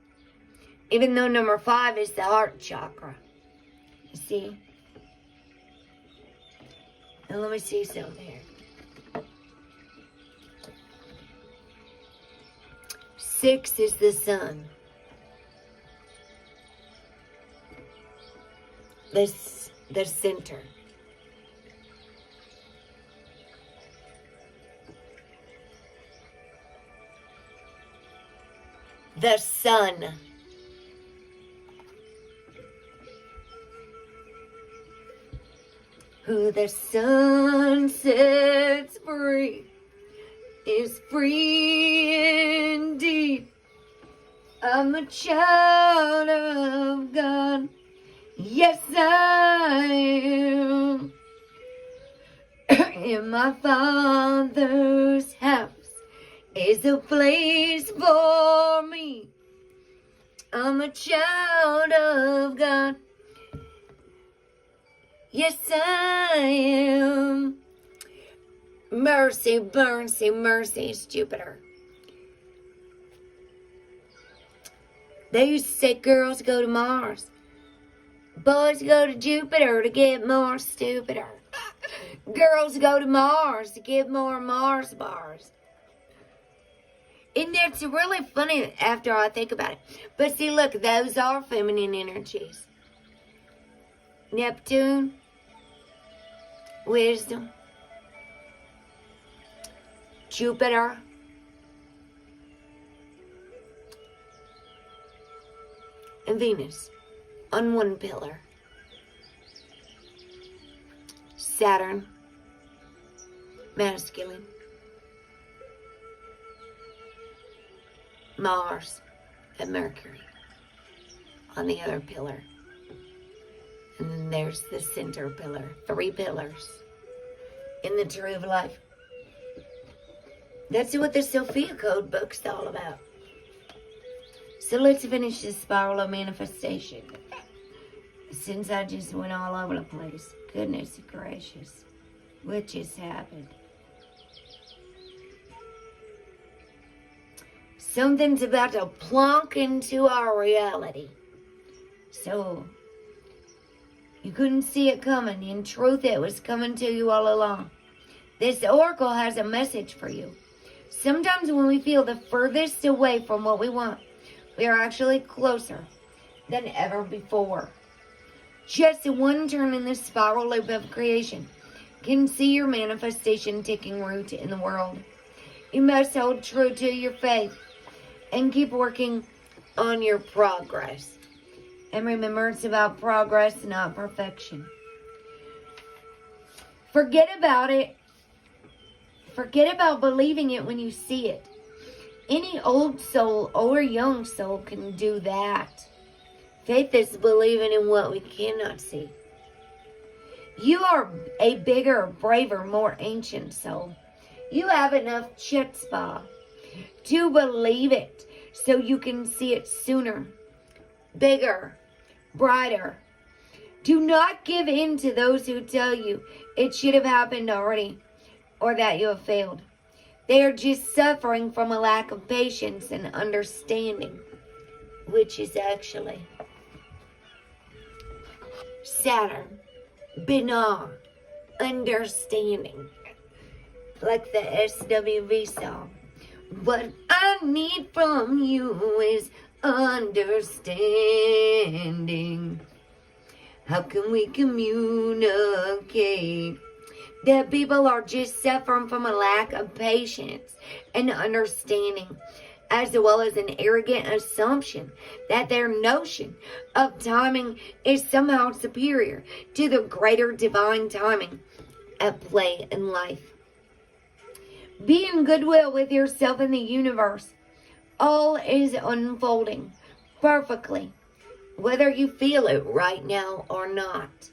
Speaker 1: Even though number 5 is the heart chakra. You see? And let me see something here. 6 is the sun. The center. The sun. Who the sun sets free is free indeed. I'm a child of God. Yes, I am. In my Father's house is a place for me. I'm a child of God. Yes, I am. Mercy, mercy, mercy is Jupiter. They used to say girls go to Mars. Boys go to Jupiter to get more stupider. Girls go to Mars to get more Mars bars. And it's really funny after I think about it. But see, look, those are feminine energies. Neptune, wisdom, Jupiter, and Venus on one pillar. Saturn, masculine. Mars and Mercury on the other pillar. And then there's the center pillar. 3 pillars in the tree of life. That's what the Sophia Code book's all about. So let's finish this spiral of manifestation. Since I just went all over the place. Goodness gracious. What just happened? Something's about to plonk into our reality. So, you couldn't see it coming. In truth, it was coming to you all along. This oracle has a message for you. Sometimes when we feel the furthest away from what we want, we are actually closer than ever before. Just one turn in this spiral loop of creation can see your manifestation taking root in the world. You must hold true to your faith and keep working on your progress. And remember, it's about progress, not perfection. Forget about it. Forget about believing it when you see it. Any old soul or young soul can do that. Faith is believing in what we cannot see. You are a bigger, braver, more ancient soul. You have enough chutzpah to believe it so you can see it sooner, bigger, brighter. Do not give in to those who tell you it should have happened already or that you have failed. They are just suffering from a lack of patience and understanding, which is actually Saturn, Binah, understanding, like the SWV song. What I need from you is understanding. How can we communicate? That people are just suffering from a lack of patience and understanding, as well as an arrogant assumption that their notion of timing is somehow superior to the greater divine timing at play in life. Be in goodwill with yourself and the universe. All is unfolding perfectly, whether you feel it right now or not.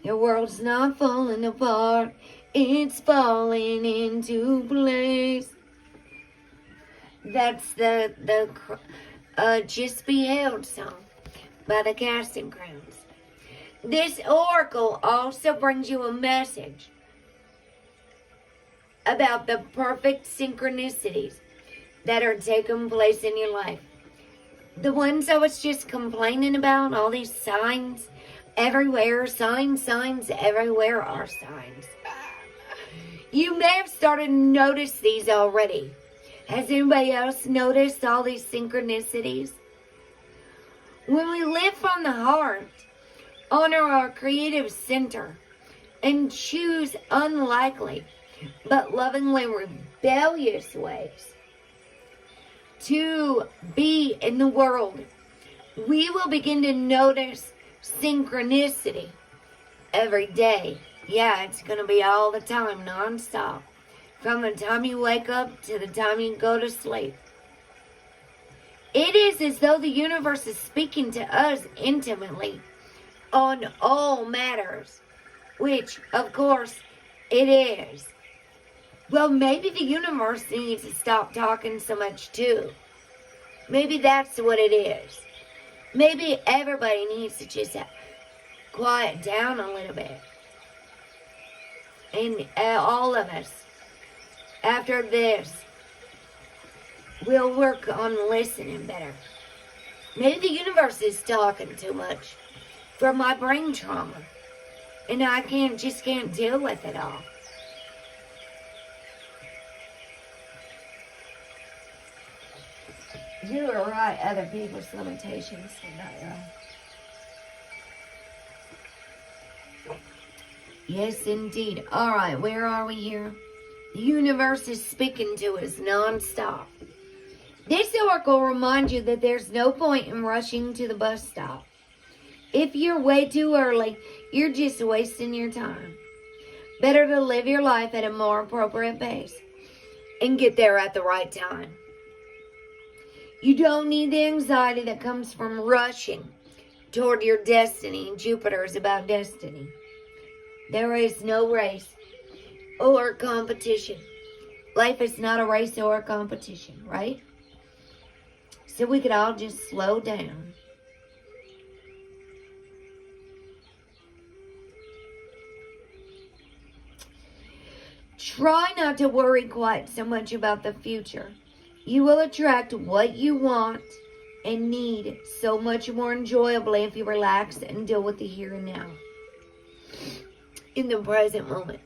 Speaker 1: Your world's not falling apart, it's falling into place. That's the Just Be Held song by the Casting Crowns. This oracle also brings you a message about the perfect synchronicities that are taking place in your life. The ones I was just complaining about, all these signs everywhere, signs everywhere are signs. You may have started to notice these already. Has anybody else noticed all these synchronicities? When we live from the heart, honor our creative center, and choose unlikely but lovingly rebellious ways to be in the world, we will begin to notice synchronicity every day. Yeah, it's going to be all the time, nonstop. From the time you wake up to the time you go to sleep. It is as though the universe is speaking to us intimately on all matters, which, of course, it is. Well, maybe the universe needs to stop talking so much, too. Maybe that's what it is. Maybe everybody needs to just quiet down a little bit. And all of us, after this, we'll work on listening better. Maybe the universe is talking too much from my brain trauma, and I just can't deal with it all. You are right, other people's limitations are not your own. Yes, indeed. All right, where are we here? The universe is speaking to us nonstop. This oracle reminds you that there's no point in rushing to the bus stop. If you're way too early, you're just wasting your time. Better to live your life at a more appropriate pace and get there at the right time. You don't need the anxiety that comes from rushing toward your destiny. Jupiter is about destiny. There is no race or competition. Life is not a race or a competition, right? So we could all just slow down. Try not to worry quite so much about the future. You will attract what you want and need so much more enjoyably if you relax and deal with the here and now, in the present moment.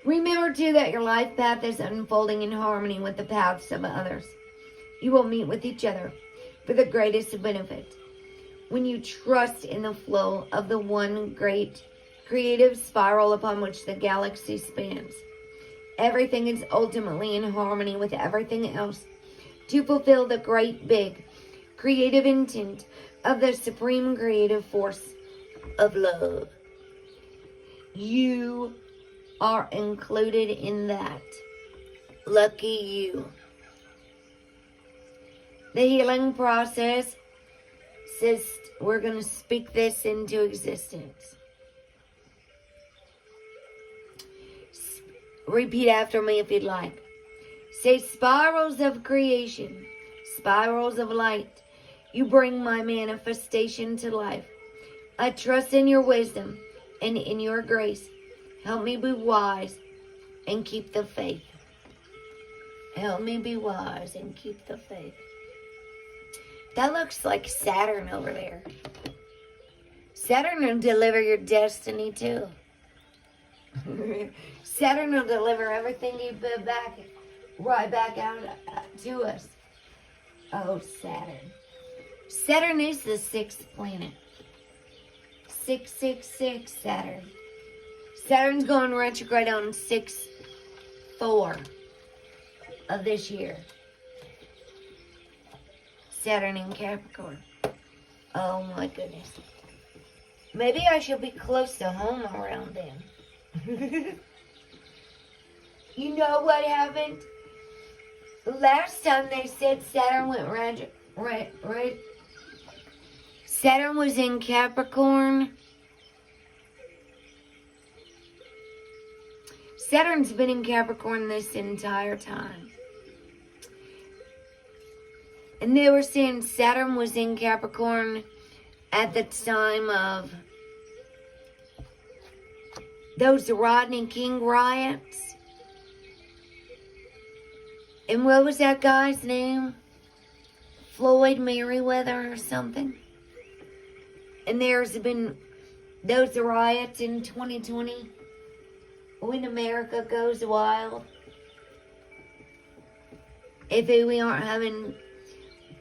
Speaker 1: Remember, too, that your life path is unfolding in harmony with the paths of others. You will meet with each other for the greatest benefit when you trust in the flow of the one great creative spiral upon which the galaxy spans. Everything is ultimately in harmony with everything else to fulfill the great big creative intent of the supreme creative force of love. You are included in that. Lucky you. The healing process says we're going to speak this into existence. Repeat after me if you'd like. Say, spirals of creation, spirals of light, you bring my manifestation to life. I trust in your wisdom and in your grace. Help me be wise and keep the faith. Help me be wise and keep the faith. That looks like Saturn over there. Saturn will deliver your destiny too. Saturn will deliver everything you put back, right back out to us. Oh, Saturn. Saturn is the 6th planet. 666 Saturn. Saturn's going retrograde on 6/4 of this year. Saturn in Capricorn. Oh my goodness. Maybe I should be close to home around then. You know what happened? Last time they said Saturn went right. Saturn was in Capricorn. Saturn's been in Capricorn this entire time. And they were saying Saturn was in Capricorn at the time of those Rodney King riots. And what was that guy's name? Floyd Merriweather or something. And there's been those riots in 2020 when America goes wild. If we aren't having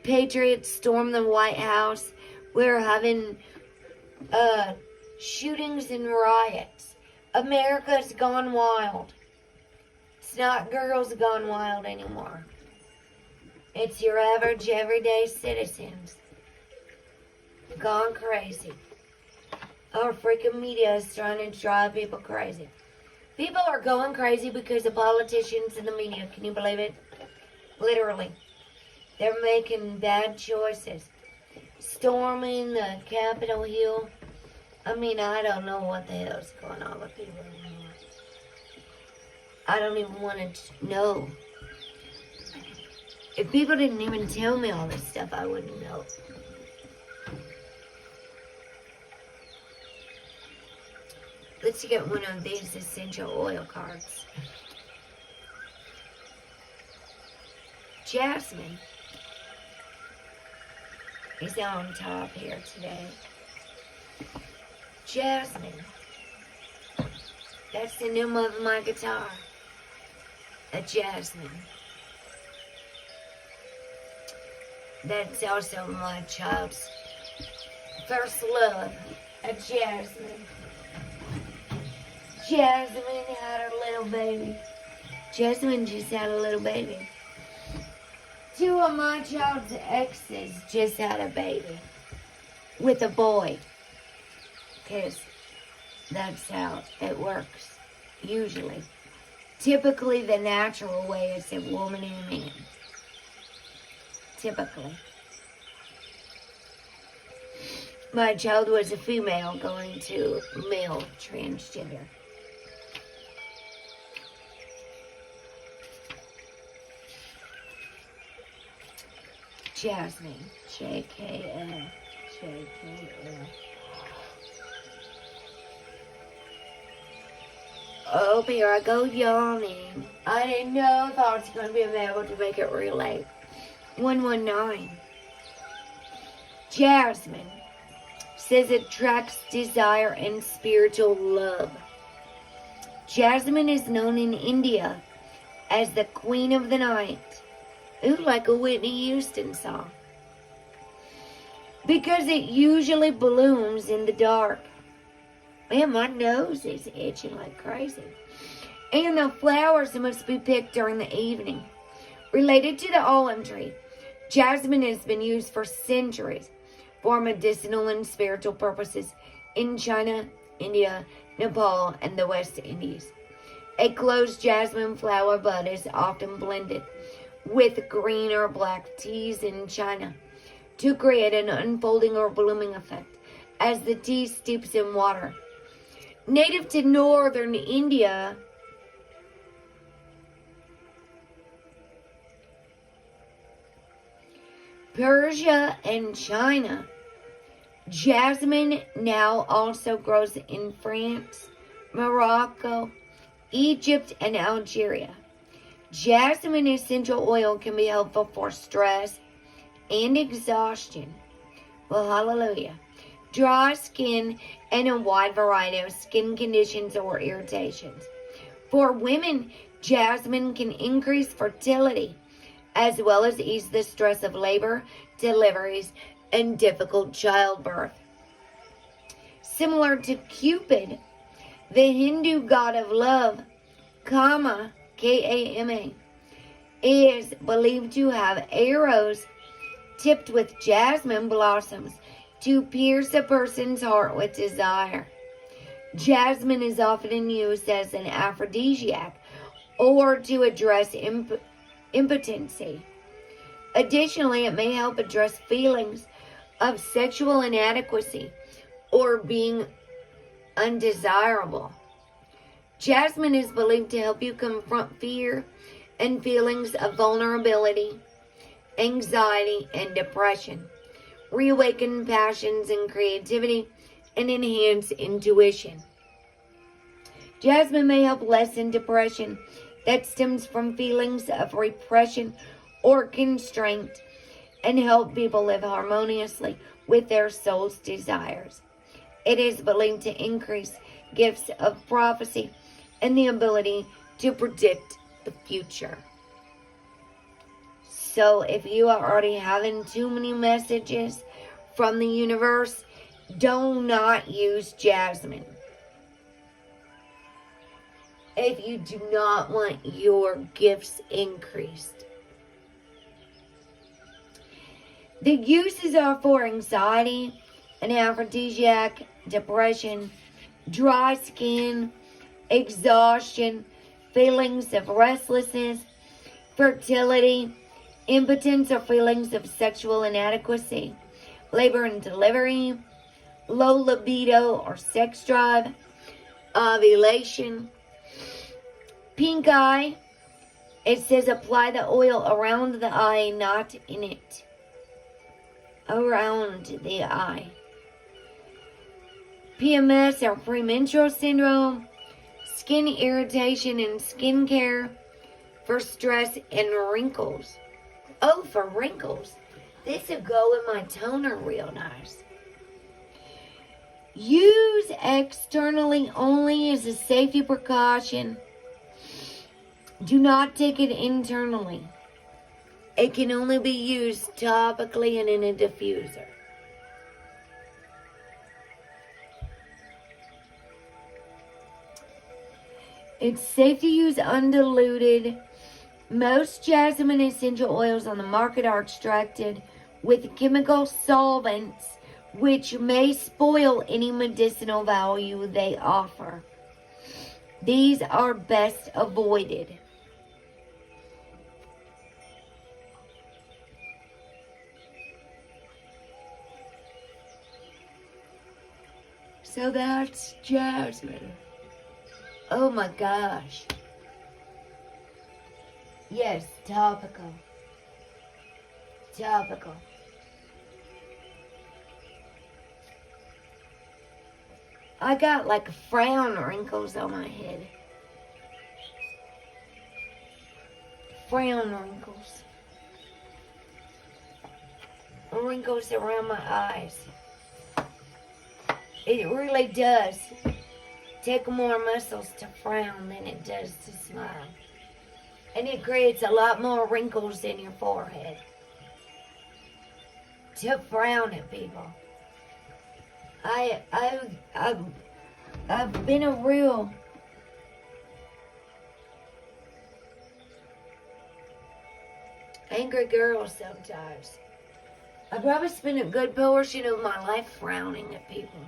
Speaker 1: patriots storm the White House, we're having shootings and riots. America's gone wild. It's not girls gone wild anymore. It's your average, everyday citizens gone crazy. Our freaking media is trying to drive people crazy. People are going crazy because the politicians and the media, can you believe it? Literally. They're making bad choices. Storming the Capitol Hill. I mean, I don't know what the hell's going on with people anymore. I don't even want to know. If people didn't even tell me all this stuff, I wouldn't know. Let's get one of these essential oil cards. Jasmine is on top here today. Jasmine. That's the name of my guitar. A jasmine. That's also my child's first love. A jasmine. Jasmine had a little baby. Jasmine just had a little baby. 2 of my child's exes just had a baby. With a boy. Because that's how it works. Usually. Typically, the natural way is a woman and a man. Typically. My child was a female going to male transgender. Jasmine. J-K-L. J-K-L. Oh, here I go yawning. I didn't know if I was going to be able to make it real late. 119. Jasmine says attracts desire and spiritual love. Jasmine is known in India as the Queen of the Night. Ooh, like a Whitney Houston song. Because it usually blooms in the dark. Man, my nose is itching like crazy. And the flowers must be picked during the evening. Related to the olive tree, jasmine has been used for centuries for medicinal and spiritual purposes in China, India, Nepal, and the West Indies. A closed jasmine flower bud is often blended with green or black teas in China to create an unfolding or blooming effect as the tea steeps in water. Native to northern India, Persia, and China, jasmine now also grows in France, Morocco, Egypt, and Algeria. Jasmine essential oil can be helpful for stress and exhaustion. Well, hallelujah. Dry skin and a wide variety of skin conditions or irritations. For women, jasmine can increase fertility as well as ease the stress of labor, deliveries, and difficult childbirth. Similar to Cupid, the Hindu god of love, Kama, K-A-M-A, is believed to have arrows tipped with jasmine blossoms to pierce a person's heart with desire. Jasmine is often used as an aphrodisiac or to address impotency. Additionally, it may help address feelings of sexual inadequacy or being undesirable. Jasmine is believed to help you confront fear and feelings of vulnerability, anxiety, and depression, reawaken passions and creativity, and enhance intuition. Jasmine may help lessen depression that stems from feelings of repression or constraint and help people live harmoniously with their soul's desires. It is believed to increase gifts of prophecy and the ability to predict the future. So if you are already having too many messages from the universe, do not use jasmine. If you do not want your gifts increased. The uses are for anxiety, an aphrodisiac, depression, dry skin, exhaustion, feelings of restlessness, fertility, impotence or feelings of sexual inadequacy, labor and delivery, low libido or sex drive, ovulation, pink eye. It says apply the oil around the eye, not in it. Around the eye. PMS or premenstrual syndrome, skin irritation and skin care, for stress and wrinkles. Oh, for wrinkles. This will go in my toner real nice. Use externally only as a safety precaution. Do not take it internally. It can only be used topically and in a diffuser. It's safe to use undiluted. Most jasmine essential oils on the market are extracted with chemical solvents, which may spoil any medicinal value they offer. These are best avoided. So that's jasmine. Oh my gosh. Yes, topical. Topical. I got like frown wrinkles on my head. Frown wrinkles. Wrinkles around my eyes. It really does take more muscles to frown than it does to smile. And it creates a lot more wrinkles in your forehead to frown at people. I've been a real angry girl sometimes. I probably spent a good portion of my life frowning at people.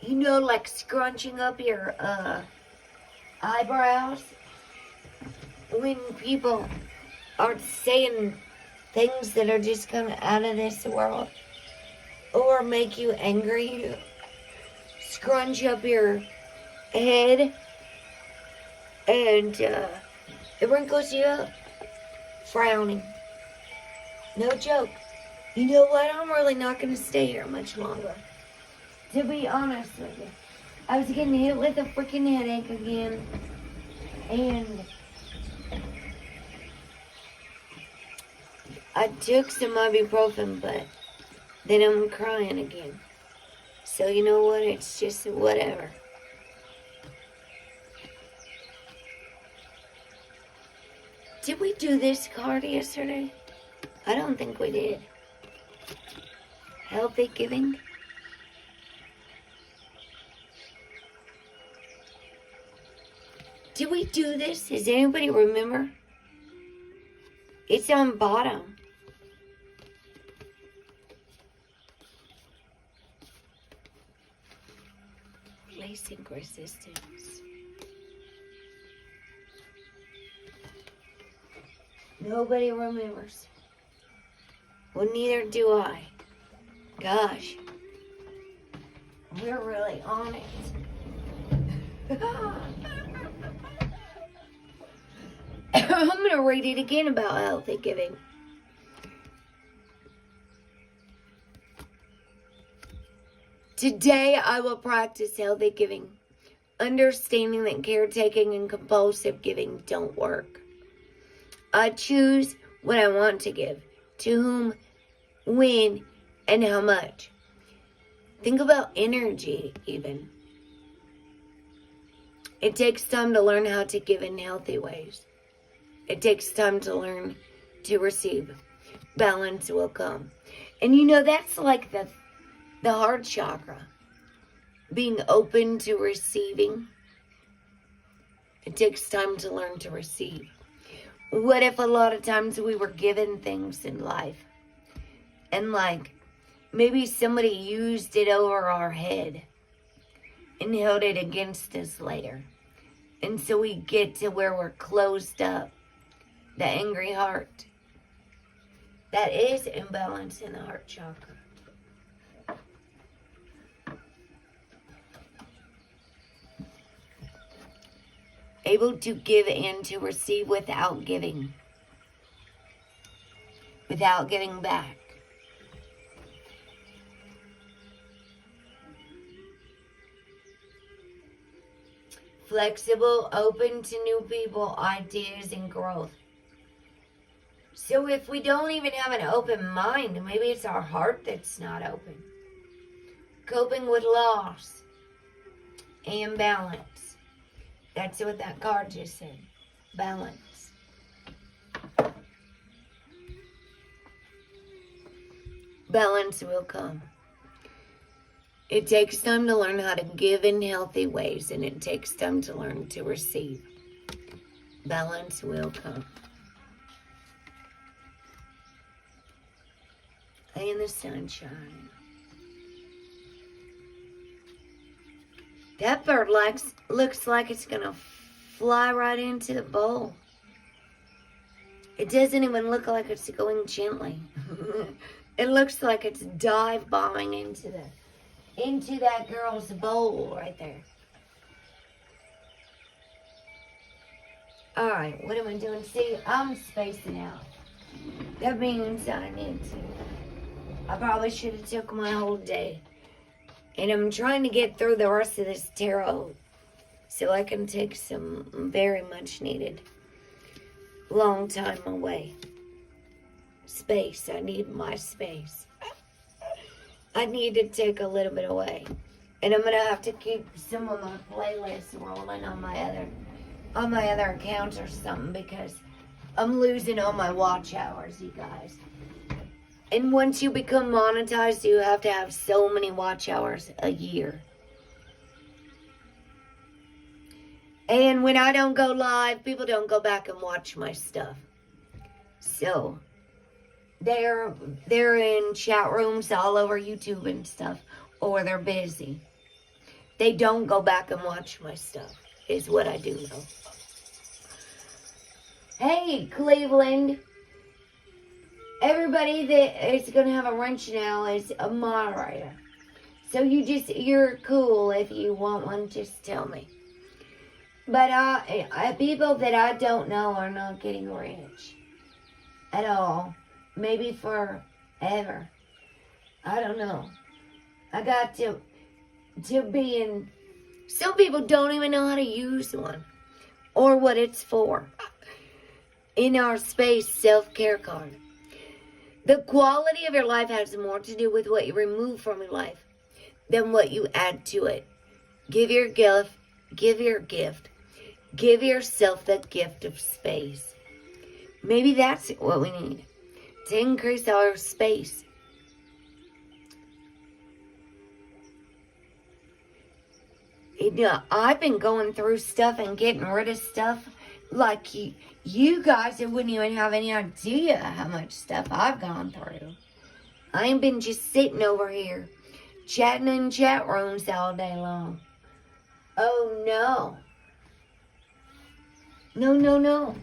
Speaker 1: You know, like scrunching up your eyebrows when people are saying things that are just kind of out of this world or make you angry. You scrunch up your head and it wrinkles you up. Frowning. No joke. You know what? I'm really not going to stay here much longer. To be honest with you. I was getting hit with a freaking headache again. And I took some ibuprofen, but then I'm crying again. So you know what? It's just whatever. Did we do this card yesterday? I don't think we did. Healthy giving. Did we do this? Does anybody remember? It's on bottom. Placing resistance. Nobody remembers. Well, neither do I. Gosh. We're really on it. I'm going to read it again about healthy giving. Today I will practice healthy giving, understanding that caretaking and compulsive giving don't work. I choose what I want to give, to whom, when, and how much. Think about energy, even. It takes time to learn how to give in healthy ways. It takes time to learn to receive. Balance will come. And you know, that's like the heart chakra. Being open to receiving. It takes time to learn to receive. What if a lot of times we were given things in life and like maybe somebody used it over our head and held it against us later, and so we get to where we're closed up, the angry heart. That is imbalance in the heart chakra. Able to give and to receive without giving. Without giving back. Flexible, open to new people, ideas, and growth. So if we don't even have an open mind, maybe it's our heart that's not open. Coping with loss and balance. That's what that card just said. Balance. Balance will come. It takes time to learn how to give in healthy ways, and it takes time to learn to receive. Balance will come. In the sunshine. That bird looks like it's going to fly right into the bowl. It doesn't even look like it's going gently. It looks like it's dive bombing into that girl's bowl right there. Alright, what am I doing? See, I'm spacing out. That means I need to. I probably should have took my whole day. And I'm trying to get through the rest of this tarot so I can take some very much needed long time away. Space. I need my space. I need to take a little bit away And I'm gonna have to keep some of my playlists rolling on my other accounts or something, because I'm losing all my watch hours, you guys. And once you become monetized, you have to have so many watch hours a year. And when I don't go live, people don't go back and watch my stuff. So they're in chat rooms all over YouTube and stuff, or they're busy. They don't go back and watch my stuff, is what I do know. Hey, Cleveland. Everybody that is going to have a wrench now is a moderator. So you're cool. If you want one, just tell me. But people that I don't know are not getting rich at all. Maybe forever. I don't know. I got to be in. Some people don't even know how to use one or what it's for. In our space self-care card. The quality of your life has more to do with what you remove from your life than what you add to it. Give your gift. Give yourself the gift of space. Maybe that's what we need to increase our space. I've been going through stuff and getting rid of stuff like you guys wouldn't even have any idea how much stuff I've gone through. I ain't been just sitting over here chatting in chat rooms all day long. Oh no. No. No.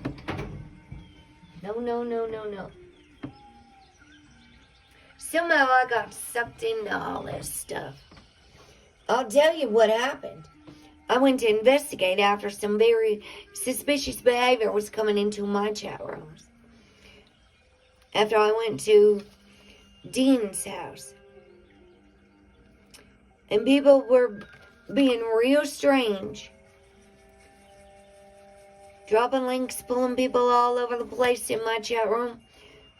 Speaker 1: Somehow I got sucked into all this stuff. I'll tell you what happened. I went to investigate after some very suspicious behavior was coming into my chat rooms. After I went to Dean's house. And people were being real strange. Dropping links, pulling people all over the place in my chat room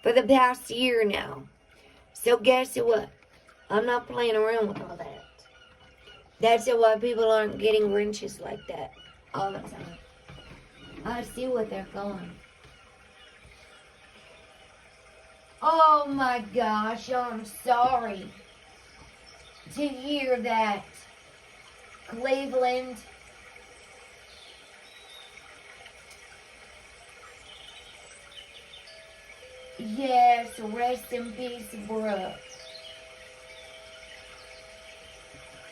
Speaker 1: for the past year now. So guess what? I'm not playing around with all that. That's why people aren't getting wrenches like that all the time. I see what they're going. Oh my gosh, I'm sorry to hear that, Cleveland. Yes, rest in peace, Brooke.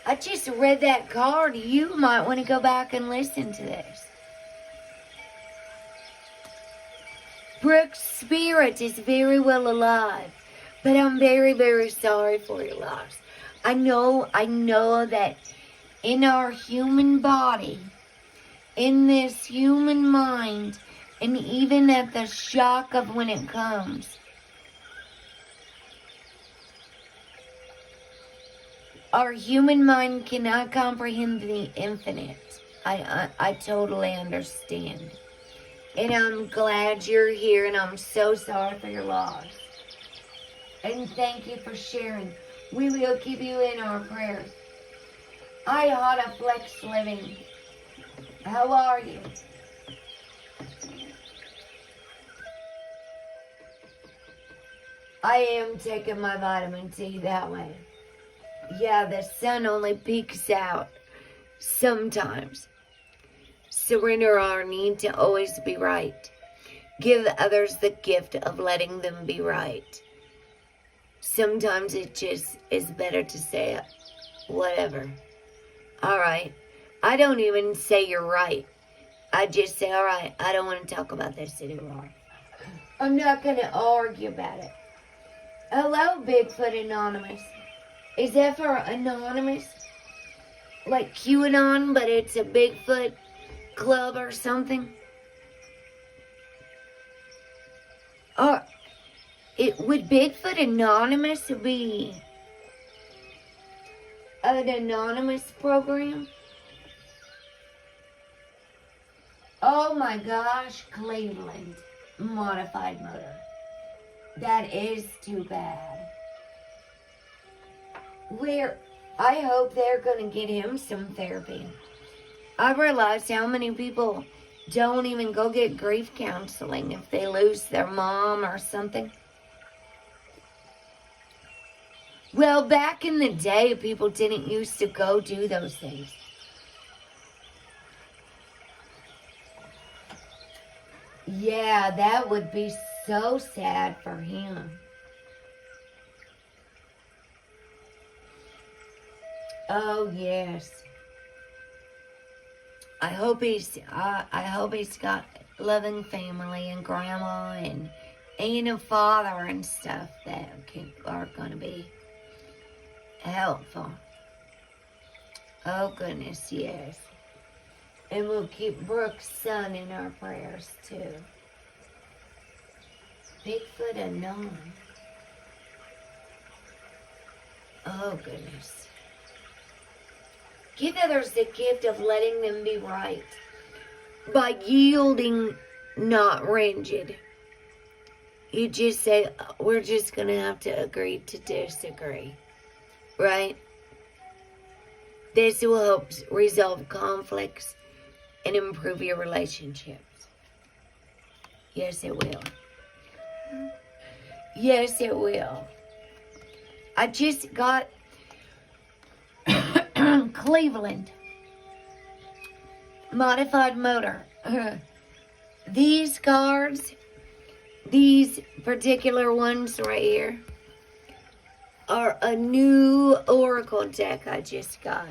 Speaker 1: I just read that card. You might want to go back and listen to this. Brooke's spirit is very well alive, but I'm very, very sorry for your loss. I know that in our human body, in this human mind, and even at the shock of when it comes, our human mind cannot comprehend the infinite. I totally understand. And I'm glad you're here, and I'm so sorry for your loss. And thank you for sharing. We will keep you in our prayers. I had a flex living. How are you? I am taking my vitamin T that way. Yeah, the sun only peeks out sometimes. Surrender our need to always be right. Give others the gift of letting them be right. Sometimes it just is better to say whatever. All right. I don't even say you're right. I just say, all right, I don't want to talk about this anymore. I'm not going to argue about it. Hello, Bigfoot Anonymous. Is that for Anonymous? Like QAnon, but it's a Bigfoot club or something? Or would Bigfoot Anonymous be an anonymous program? Oh my gosh, Cleveland. Modified motor. That is too bad. I hope they're going to get him some therapy. I realize how many people don't even go get grief counseling if they lose their mom or something. Well, back in the day, people didn't used to go do those things. Yeah, that would be so sad for him. Oh, yes. I hope he's got loving family and grandma and a father and stuff that are going to be helpful. Oh, goodness, yes. And we'll keep Brooke's son in our prayers, too. Bigfoot unknown. Oh, goodness. Give others the gift of letting them be right by yielding, not rigid. You just say, we're just going to have to agree to disagree, right? This will help resolve conflicts and improve your relationships. Yes, it will. Yes, it will. I just got Cleveland modified motor. These cards, these particular ones right here, are a new Oracle deck I just got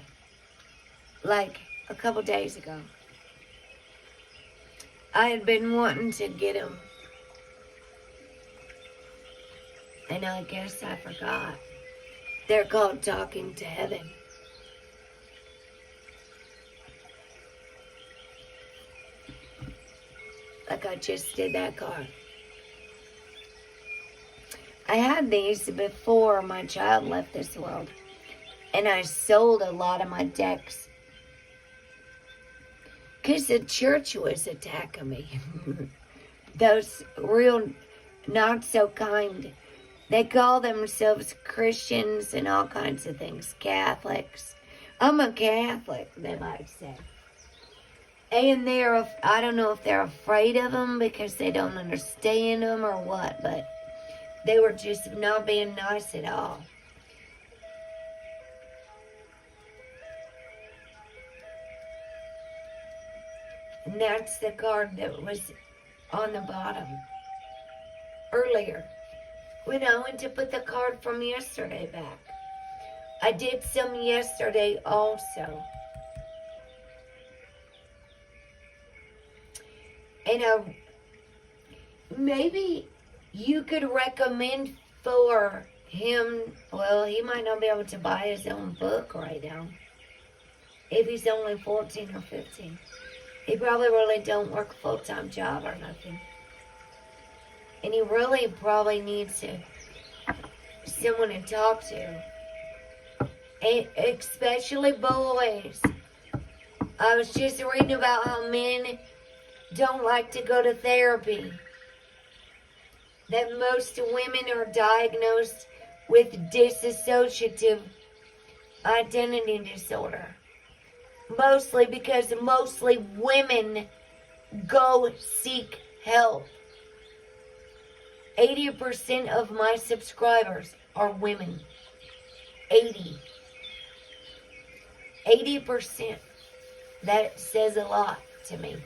Speaker 1: like a couple days ago. I had been wanting to get them, and I guess I forgot. They're called Talking to Heaven. Like I just did that card. I had these before my child left this world, and I sold a lot of my decks because the church was attacking me. Those real not so kind. They call themselves Christians and all kinds of things. Catholics. I'm a Catholic, they might say. And I don't know if they're afraid of them because they don't understand them or what, but they were just not being nice at all. And that's the card that was on the bottom earlier when I went to put the card from yesterday back. I did some yesterday also. And maybe you could recommend for him, well, he might not be able to buy his own book right now. If he's only 14 or 15. He really don't work a full-time job or nothing. And he really probably needs someone to talk to. And especially boys. I was just reading about how men don't like to go to therapy. That most women are diagnosed with dissociative identity disorder. Mostly because women go seek help. 80% of my subscribers are women. 80%. That says a lot to me.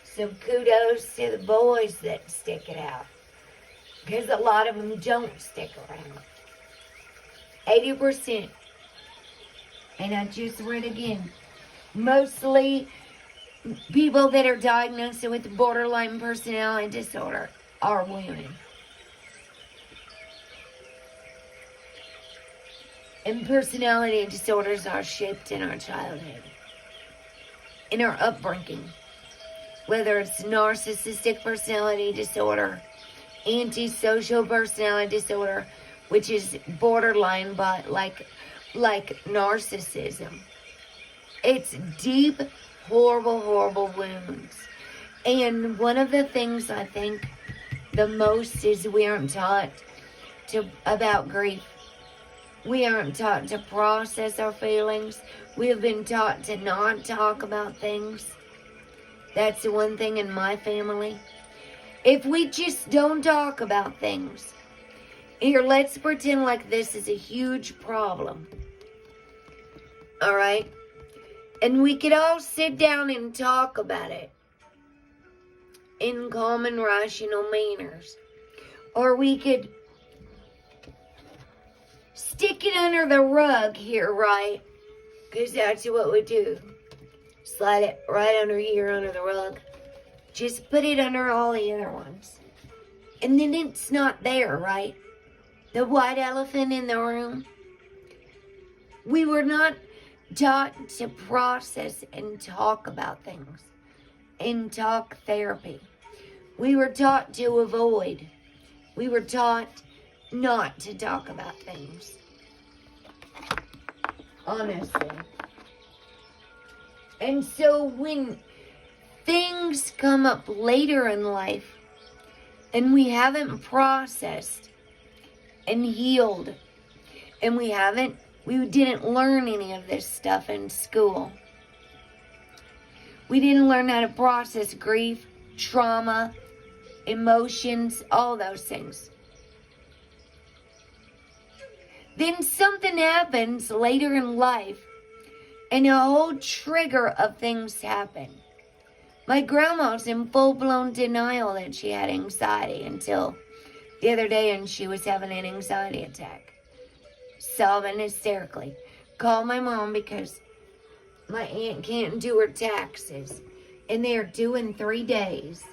Speaker 1: So kudos to the boys that stick it out. Because a lot of them don't stick around. 80%. And I just read again. Mostly people that are diagnosed with borderline personality disorder are women. And personality disorders are shaped in our childhood. In our upbringing. Whether it's narcissistic personality disorder, antisocial personality disorder, which is borderline but like narcissism. It's deep, horrible wounds. And one of the things I think the most is we aren't taught about grief. We aren't taught to process our feelings. We have been taught to not talk about things. That's the one thing in my family. If we just don't talk about things. Here, let's pretend like this is a huge problem. Alright? And we could all sit down and talk about it in calm and rational manners. Or we could stick it under the rug here, right? Because that's what we do. Slide it right under here, under the rug. Just put it under all the other ones. And then it's not there, right? The white elephant in the room. We were not taught to process and talk about things. And talk therapy. We were taught to avoid. We were taught not to talk about things. Honestly. And so when things come up later in life and we haven't processed and healed and we didn't learn any of this stuff in school. We didn't learn how to process grief, trauma, emotions, all those things. Then something happens later in life and a whole trigger of things happen. My grandma's in full-blown denial that she had anxiety until the other day, and she was having an anxiety attack. Sobbing hysterically. Called my mom because my aunt can't do her taxes. And they're due in 3 days.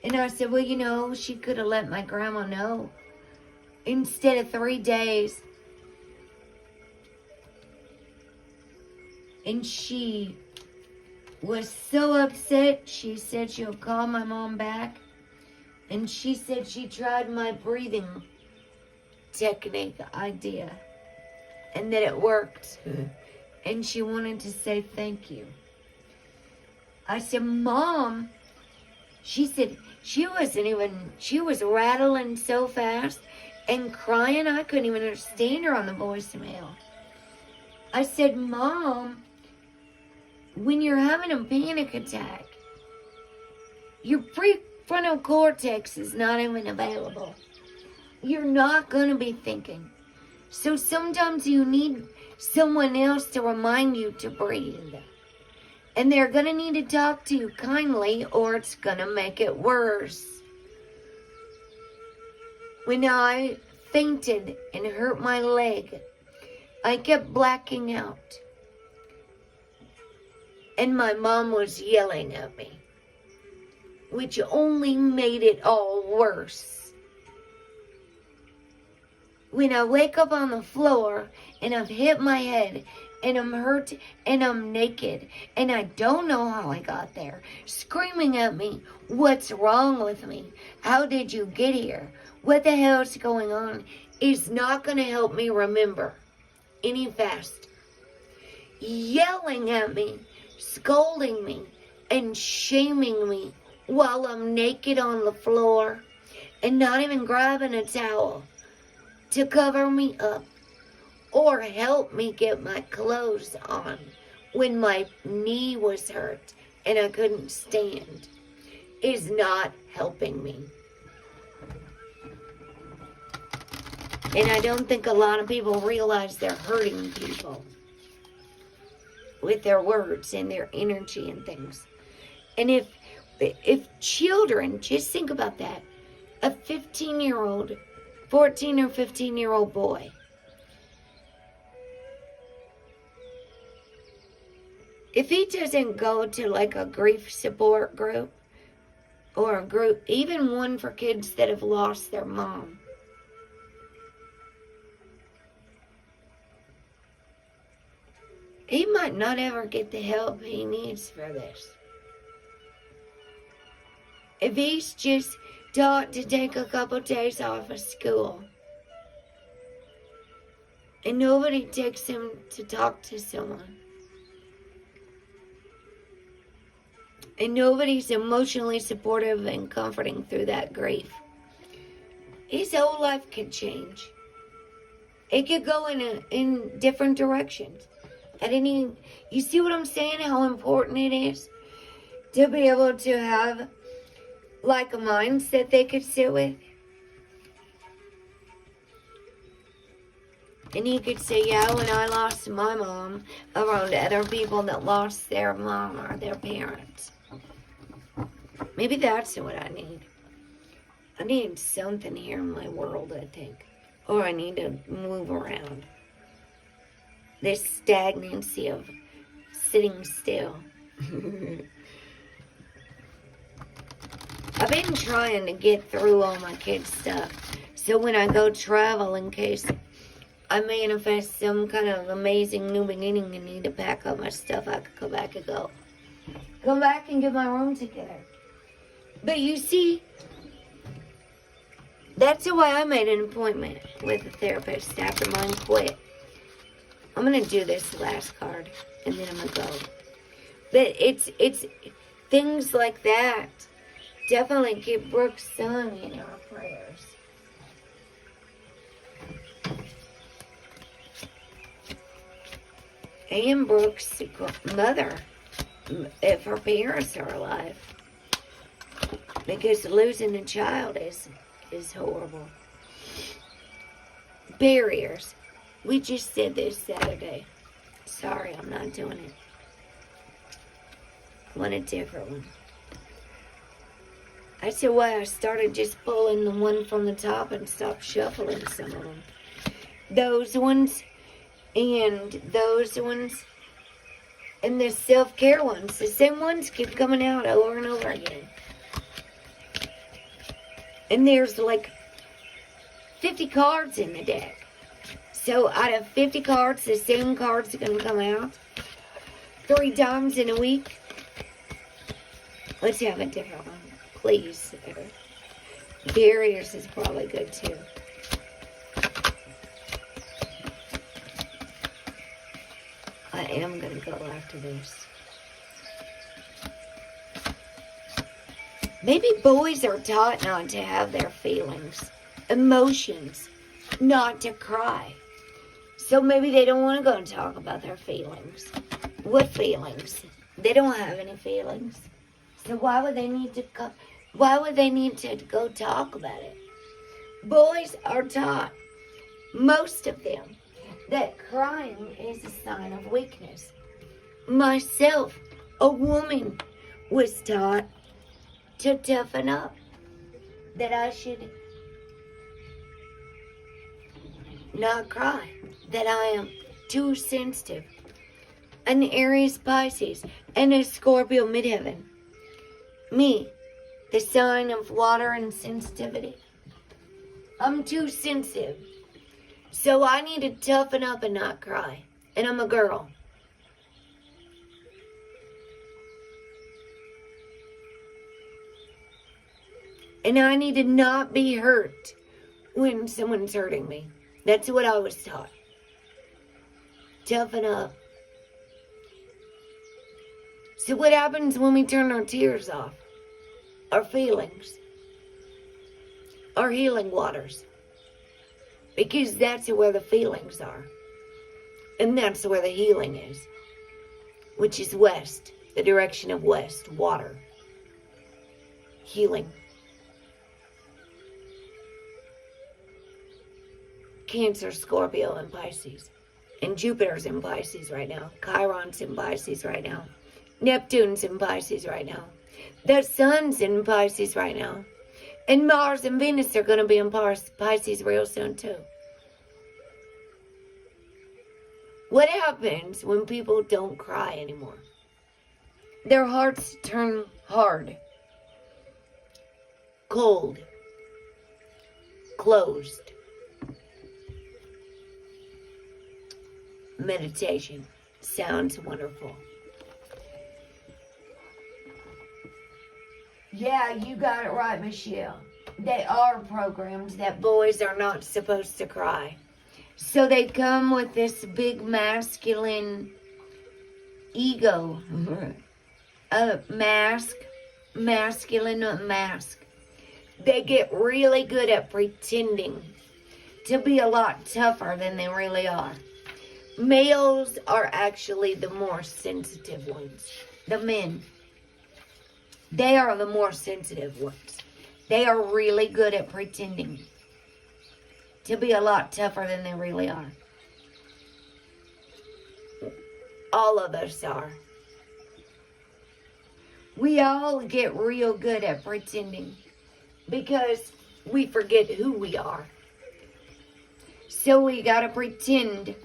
Speaker 1: And I said, well, she could have let my grandma know. Instead of 3 days. And she was so upset, she said she'll call my mom back. And she said she tried my breathing technique idea. And that it worked. And she wanted to say thank you. I said, Mom, she said she was rattling so fast and crying, I couldn't even understand her on the voicemail. I said, Mom, when you're having a panic attack, your prefrontal cortex is not even available. You're not going to be thinking. So sometimes you need someone else to remind you to breathe. And they're going to need to talk to you kindly or it's going to make it worse. When I fainted and hurt my leg, I kept blacking out. And my mom was yelling at me, which only made it all worse. When I wake up on the floor and I've hit my head and I'm hurt and I'm naked and I don't know how I got there, screaming at me, what's wrong with me? How did you get here? What the hell is going on? Is not going to help me remember any faster. Yelling at me, scolding me, and shaming me while I'm naked on the floor and not even grabbing a towel to cover me up or help me get my clothes on when my knee was hurt and I couldn't stand is not helping me. And I don't think a lot of people realize they're hurting people with their words and their energy and things. And if children, just think about that, a 15-year-old, 14 or 15-year-old boy, if he doesn't go to like a grief support group or a group, even one for kids that have lost their mom, he might not ever get the help he needs for this. If he's just taught to take a couple days off of school and nobody takes him to talk to someone and nobody's emotionally supportive and comforting through that grief, his whole life could change. It could go in different directions. You see what I'm saying? How important it is to be able to have like a mindset they could sit with. And he could say, yeah, when I lost my mom, around other people that lost their mom or their parents. Maybe that's what I need. I need something here in my world, I think. Or I need to move around. This stagnancy of sitting still. I've been trying to get through all my kids' stuff. So when I go travel, in case I manifest some kind of amazing new beginning and need to pack up my stuff, I could come back and go. Come back and get my room together. But you see, that's why I made an appointment with a therapist after mine quit. I'm going to do this last card, and then I'm going to go. But it's things like that. Definitely keep Brooke's son in our prayers. And Brooke's mother, if her parents are alive. Because losing a child is horrible. Barriers. We just did this Saturday. Sorry, I'm not doing it. I want a different one. I said why I started just pulling the one from the top and stopped shuffling some of them. Those ones and those ones and the self-care ones. The same ones keep coming out over and over again. And there's like 50 cards in the deck. So out of 50 cards, the same cards are going to come out 3 times in a week. Let's have a different one, please. Barriers is probably good too. I am going to go after this. Maybe boys are taught not to have their feelings, emotions, not to cry. So maybe they don't want to go and talk about their feelings. What feelings? They don't have any feelings. So why would they need to go? Why would they need to go talk about it? Boys are taught, most of them, that crying is a sign of weakness. Myself, a woman, was taught to toughen up. That I should not cry. That I am too sensitive. An Aries Pisces and a Scorpio midheaven. Me, the sign of water and sensitivity. I'm too sensitive. So I need to toughen up and not cry. And I'm a girl. And I need to not be hurt when someone's hurting me. That's what I was taught. Toughen up. So what happens when we turn our tears off? Our feelings. Our healing waters. Because that's where the feelings are. And that's where the healing is. Which is west. The direction of west. Water. Healing. Cancer, Scorpio, and Pisces. And Jupiter's in Pisces right now. Chiron's in Pisces right now. Neptune's in Pisces right now. The Sun's in Pisces right now. And Mars and Venus are going to be in Pisces real soon too. What happens when people don't cry anymore? Their hearts turn hard. Cold. Closed. Meditation. Sounds wonderful. Yeah, you got it right, Michelle. They are programmed that boys are not supposed to cry. So they come with this big masculine ego. A masculine mask. They get really good at pretending to be a lot tougher than they really are. Males are actually the more sensitive ones. The men. They are the more sensitive ones. They are really good at pretending to be a lot tougher than they really are. All of us are. We all get real good at pretending because we forget who we are. So we gotta pretend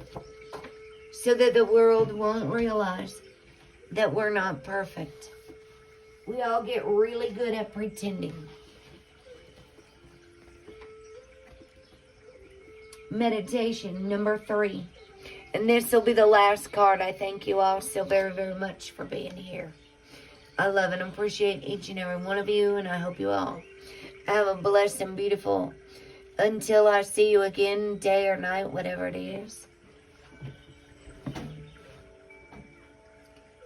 Speaker 1: so that the world won't realize that we're not perfect. We all get really good at pretending. Meditation number 3. And this will be the last card. I thank you all so very, very much for being here. I love and appreciate each and every one of you, and I hope you all have a blessed and beautiful, until I see you again, day or night, whatever it is.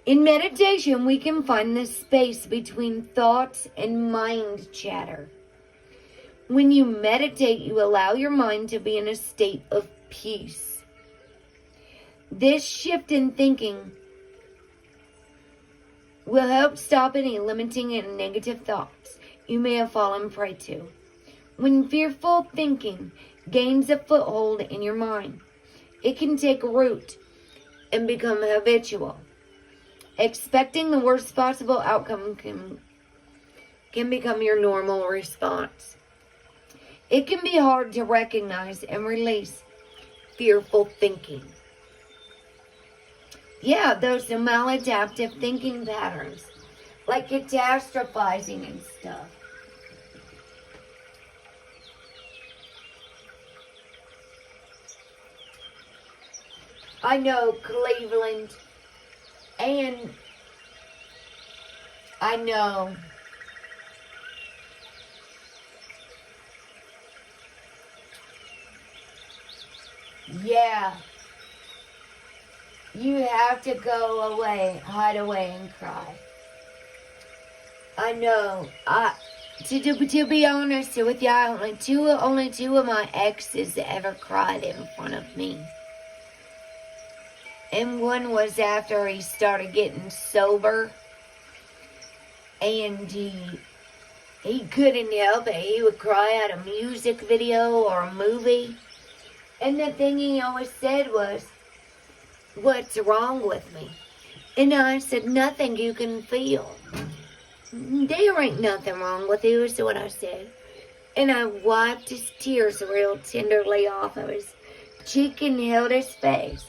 Speaker 1: In meditation, we can find the space between thoughts and mind chatter. When you meditate, you allow your mind to be in a state of peace. This shift in thinking will help stop any limiting and negative thoughts you may have fallen prey to. When fearful thinking gains a foothold in your mind, it can take root and become habitual. Expecting the worst possible outcome can become your normal response. It can be hard to recognize and release fearful thinking. Yeah, those maladaptive thinking patterns, like catastrophizing and stuff. I know Cleveland, and I know you have to go away, hide away and cry. I know. To be honest with you, only two of my exes ever cried in front of me. And one was after he started getting sober. And he couldn't help it. He would cry at a music video or a movie. And the thing he always said was, "What's wrong with me?" And I said, "Nothing you can feel. There ain't nothing wrong with you," is what I said. And I wiped his tears real tenderly off of his cheek and held his face.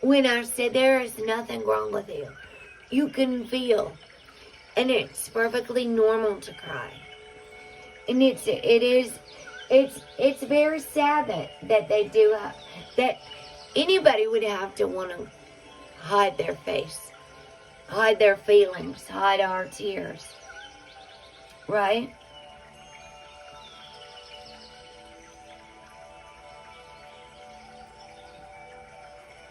Speaker 1: When I said, "There is nothing wrong with you. You can feel. And it's perfectly normal to cry." And it's very sad that they do that. Anybody would have to want to hide their face, hide their feelings, hide our tears, right?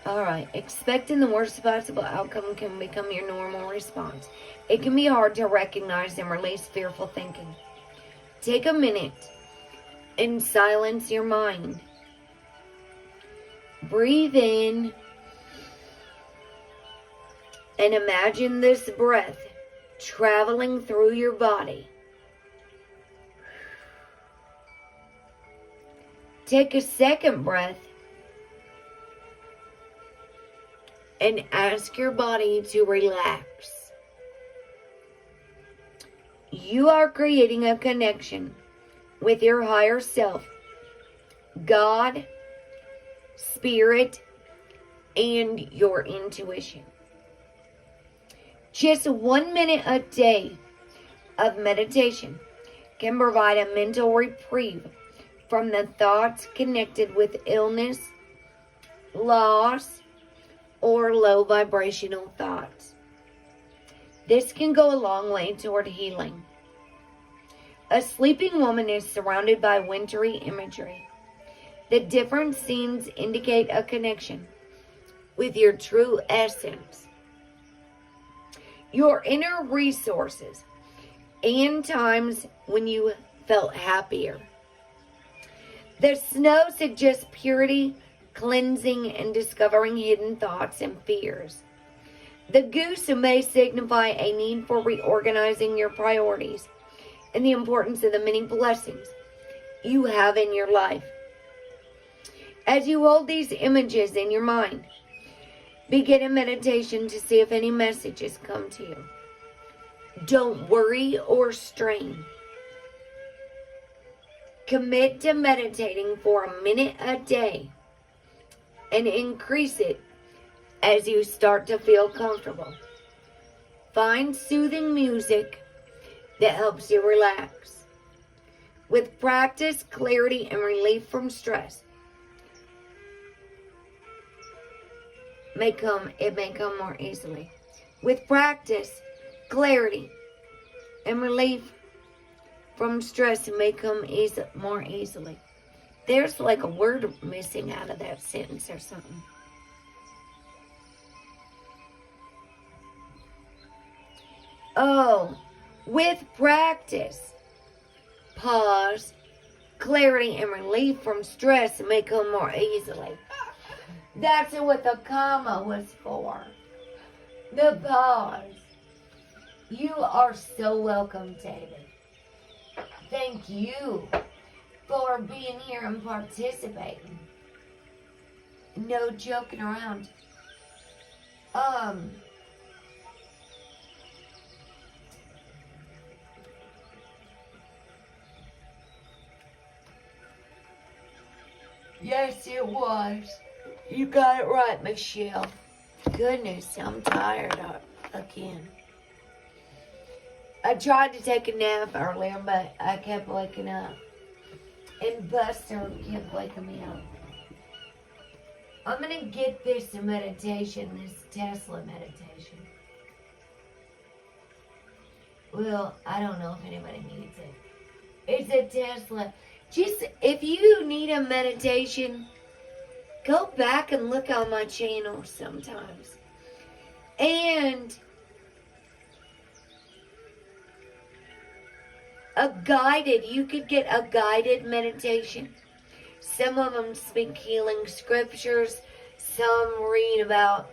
Speaker 1: Alright, expecting the worst possible outcome can become your normal response. It can be hard to recognize and release fearful thinking. Take a minute and silence your mind. Breathe in and imagine this breath traveling through your body. Take a second breath and ask your body to relax. You are creating a connection with your higher self, God, Spirit, and your intuition. Just 1 minute a day of meditation can provide a mental reprieve from the thoughts connected with illness, loss, or low vibrational thoughts. This can go a long way toward healing. A sleeping woman is surrounded by wintry imagery. The different scenes indicate a connection with your true essence, your inner resources, and times when you felt happier. The snow suggests purity, cleansing, and discovering hidden thoughts and fears. The goose may signify a need for reorganizing your priorities and the importance of the many blessings you have in your life. As you hold these images in your mind, begin a meditation to see if any messages come to you. Don't worry or strain. Commit to meditating for a minute a day and increase it as you start to feel comfortable. Find soothing music that helps you relax. With practice, clarity, and relief from stress may come more easily. With practice, clarity, and relief from stress may come more easily. There's like a word missing out of that sentence or something. Oh, with practice, pause, clarity, and relief from stress may come more easily. That's what the comma was for. The pause. You are so welcome, David. Thank you for being here and participating. No joking around. Yes, it was. You got it right, Michelle. Goodness, I'm tired again. I tried to take a nap earlier, but I kept waking up. And Buster kept waking me up. I'm going to get this meditation, this Tesla meditation. Well, I don't know if anybody needs it. It's a Tesla. Just, if you need a meditation, go back and look on my channel sometimes. And you could get a guided meditation. Some of them speak healing scriptures. Some read about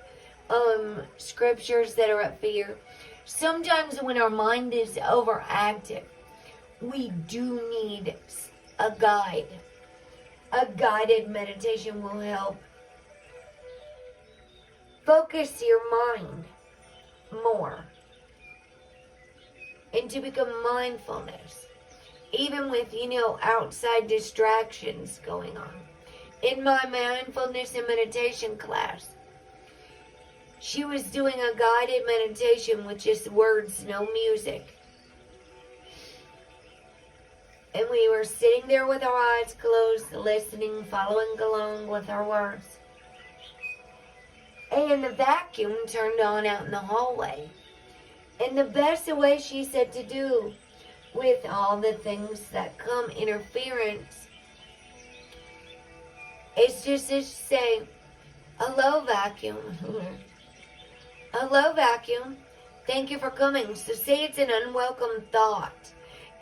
Speaker 1: scriptures that are at fear. Sometimes when our mind is overactive, we do need a guide. A guided meditation will help focus your mind more and to become mindfulness, even with, outside distractions going on. In my mindfulness and meditation class, she was doing a guided meditation with just words, no music. And we were sitting there with our eyes closed, listening, following along with our words. And the vacuum turned on out in the hallway. And the best way, she said, to do with all the things that come interference is just to say, hello, vacuum. Hello, vacuum. Thank you for coming. So say it's an unwelcome thought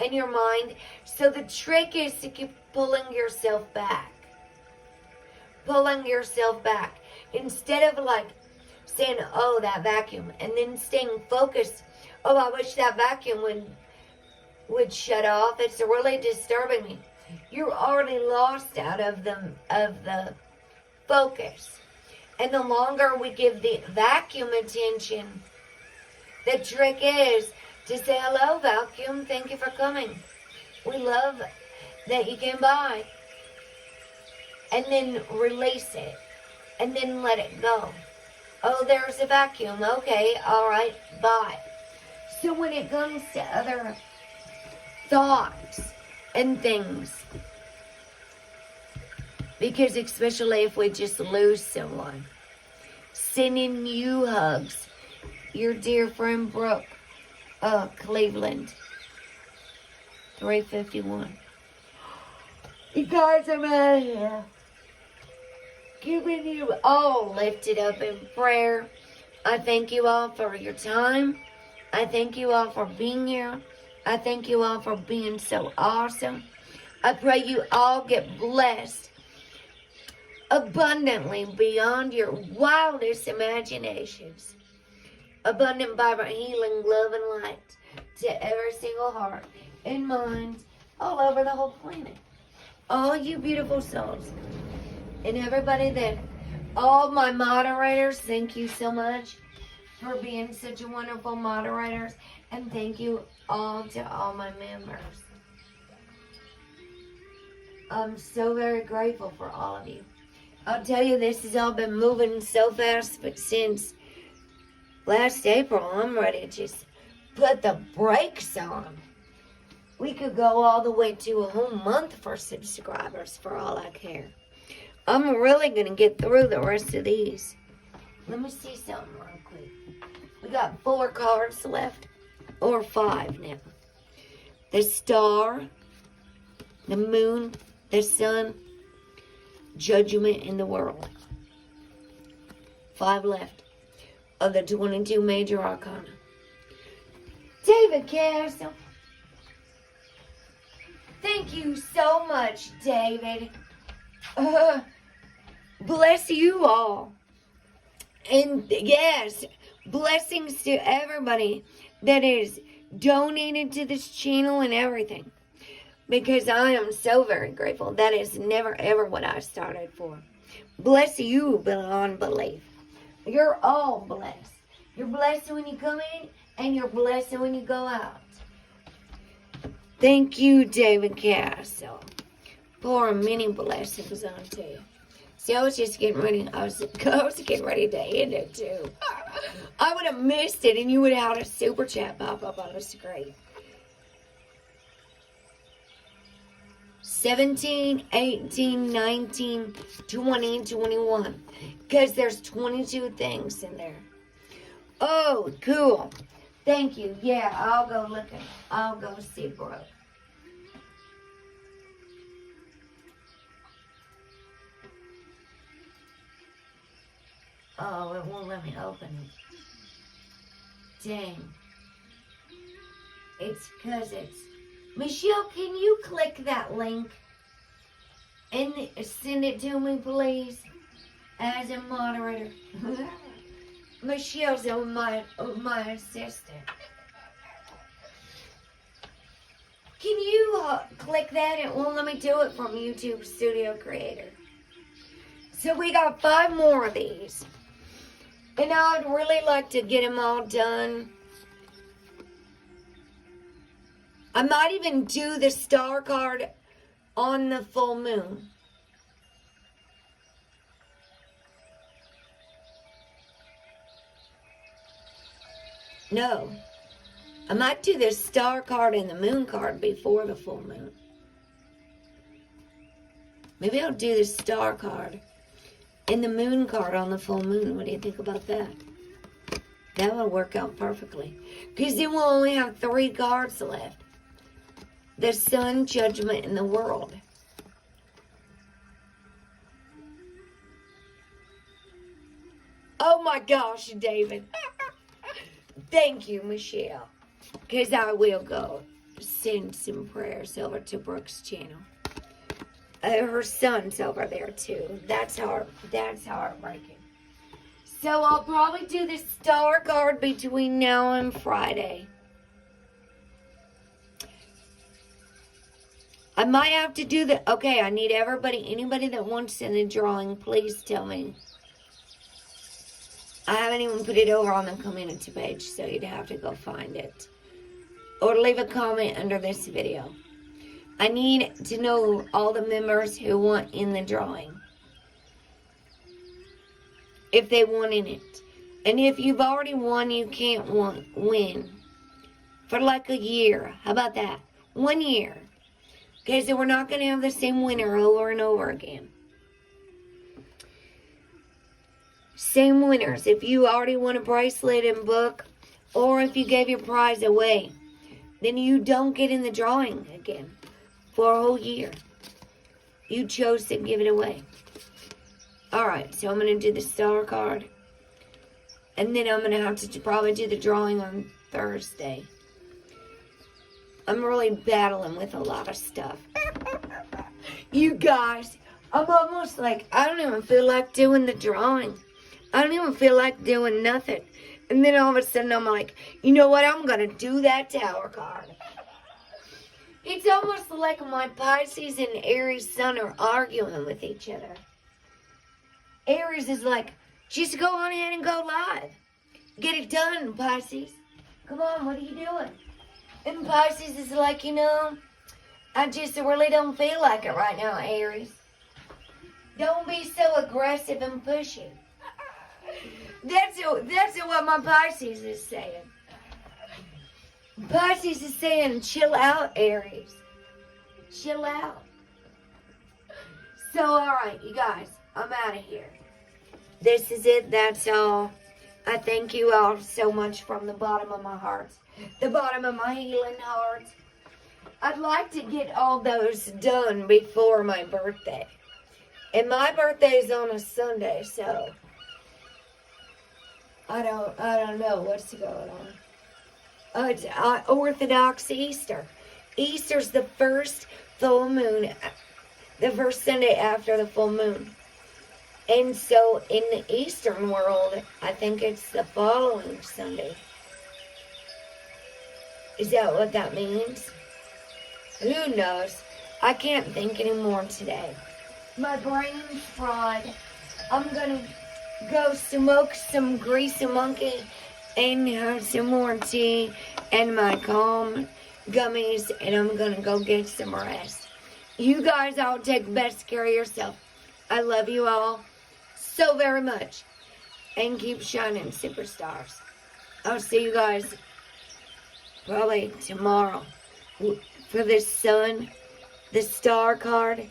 Speaker 1: in your mind. So the trick is to keep pulling yourself back. Pulling yourself back. Instead of saying, oh, that vacuum. And then staying focused. Oh, I wish that vacuum would shut off. It's really disturbing me. You're already lost out of the focus. And the longer we give the vacuum attention, the trick is to say, hello, vacuum. Thank you for coming. We love that you came by. And then release it. And then let it go. Oh, there's a vacuum. Okay, all right, bye. So when it comes to other thoughts and things, because especially if we just lose someone, sending you hugs, your dear friend Brooke, Cleveland, 351. You guys, I'm out of here. Keeping you all lifted up in prayer. I thank you all for your time. I thank you all for being here. I thank you all for being so awesome. I pray you all get blessed abundantly beyond your wildest imaginations. Abundant, vibrant, healing, love, and light to every single heart and mind all over the whole planet. All you beautiful souls and everybody there. All my moderators, thank you so much for being such a wonderful moderators. And thank you all to all my members. I'm so very grateful for all of you. I'll tell you, this has all been moving so fast, but since last April, I'm ready to just put the brakes on. We could go all the way to a whole month for subscribers for all I care. I'm really going to get through the rest of these. Let me see something real quick. We got 4 cards left, or 5 now. The star, the moon, the sun, judgment in the world. 5 left of the 22 major arcana. David Castle. Thank you so much, David. Bless you all. And yes, blessings to everybody that is donated to this channel and everything. Because I am so very grateful. That is never ever what I started for. Bless you beyond belief. You're all blessed. You're blessed when you come in, and you're blessed when you go out. Thank you, David Castle, for many blessings unto you. See, I was just getting ready. I was getting ready to end it too. I would have missed it, and you would have had a super chat pop up on the screen. 17, 18, 19, 20, 21. Because there's 22 things in there. Oh, cool. Thank you. Yeah, I'll go looking. I'll go see Brooke. Oh, it won't let me open it. Dang. It's because it's... Michelle, can you click that link and send it to me, please, as a moderator? Michelle's my assistant. Can you click that? It won't let me do it from YouTube Studio Creator. So we got 5 more of these. And I'd really like to get them all done. I might even do the star card on the full moon. No. I might do the star card and the moon card before the full moon. Maybe I'll do the star card and the moon card on the full moon. What do you think about that? That would work out perfectly. Because then we'll only have 3 cards left. The sun, judgment, and the world. Oh my gosh, David. Thank you, Michelle. Because I will go send some prayers over to Brooke's channel. Her son's over there too. That's heartbreaking. So I'll probably do the star card between now and Friday. I might have to do the... Okay, I need anybody that wants in the drawing, please tell me. I haven't even put it over on the community page, so you'd have to go find it. Or leave a comment under this video. I need to know all the members who want in the drawing. If they want in it. And if you've already won, you can't win. For like a year. How about that? 1 year. Okay, so we're not going to have the same winner over and over again. Same winners. If you already won a bracelet and book, or if you gave your prize away, then you don't get in the drawing again for a whole year. You chose to give it away. Alright, so I'm going to do the star card. And then I'm going to have to probably do the drawing on Thursday. I'm really battling with a lot of stuff. You guys, I'm almost like, I don't even feel like doing the drawing. I don't even feel like doing nothing. And then all of a sudden I'm like, you know what? I'm going to do that Tower card. It's almost like my Pisces and Aries sun are arguing with each other. Aries is like, just go on ahead and go live. Get it done, Pisces. Come on, what are you doing? And Pisces is like, you know, I just really don't feel like it right now, Aries. Don't be so aggressive and pushy. That's what my Pisces is saying. Pisces is saying, chill out, Aries. Chill out. So, alright, you guys, I'm out of here. This is it. That's all. I thank you all so much from the bottom of my heart. The bottom of my healing heart. I'd like to get all those done before my birthday. And my birthday is on a Sunday, so I don't know what's going on. It's Orthodox Easter. Easter's the first full moon, the first Sunday after the full moon. And so in the Eastern world, I think it's the following Sunday. Is that what that means? Who knows? I can't think anymore today. My brain's fried. I'm going to go smoke some greasy monkey and have some more tea and my calm gummies, and I'm going to go get some rest. You guys all take best care of yourself. I love you all so very much. And keep shining, superstars. I'll see you guys probably tomorrow for the sun, the star card.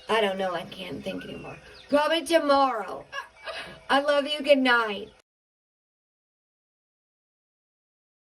Speaker 1: I don't know. I can't think anymore. Probably tomorrow. I love you. Good night.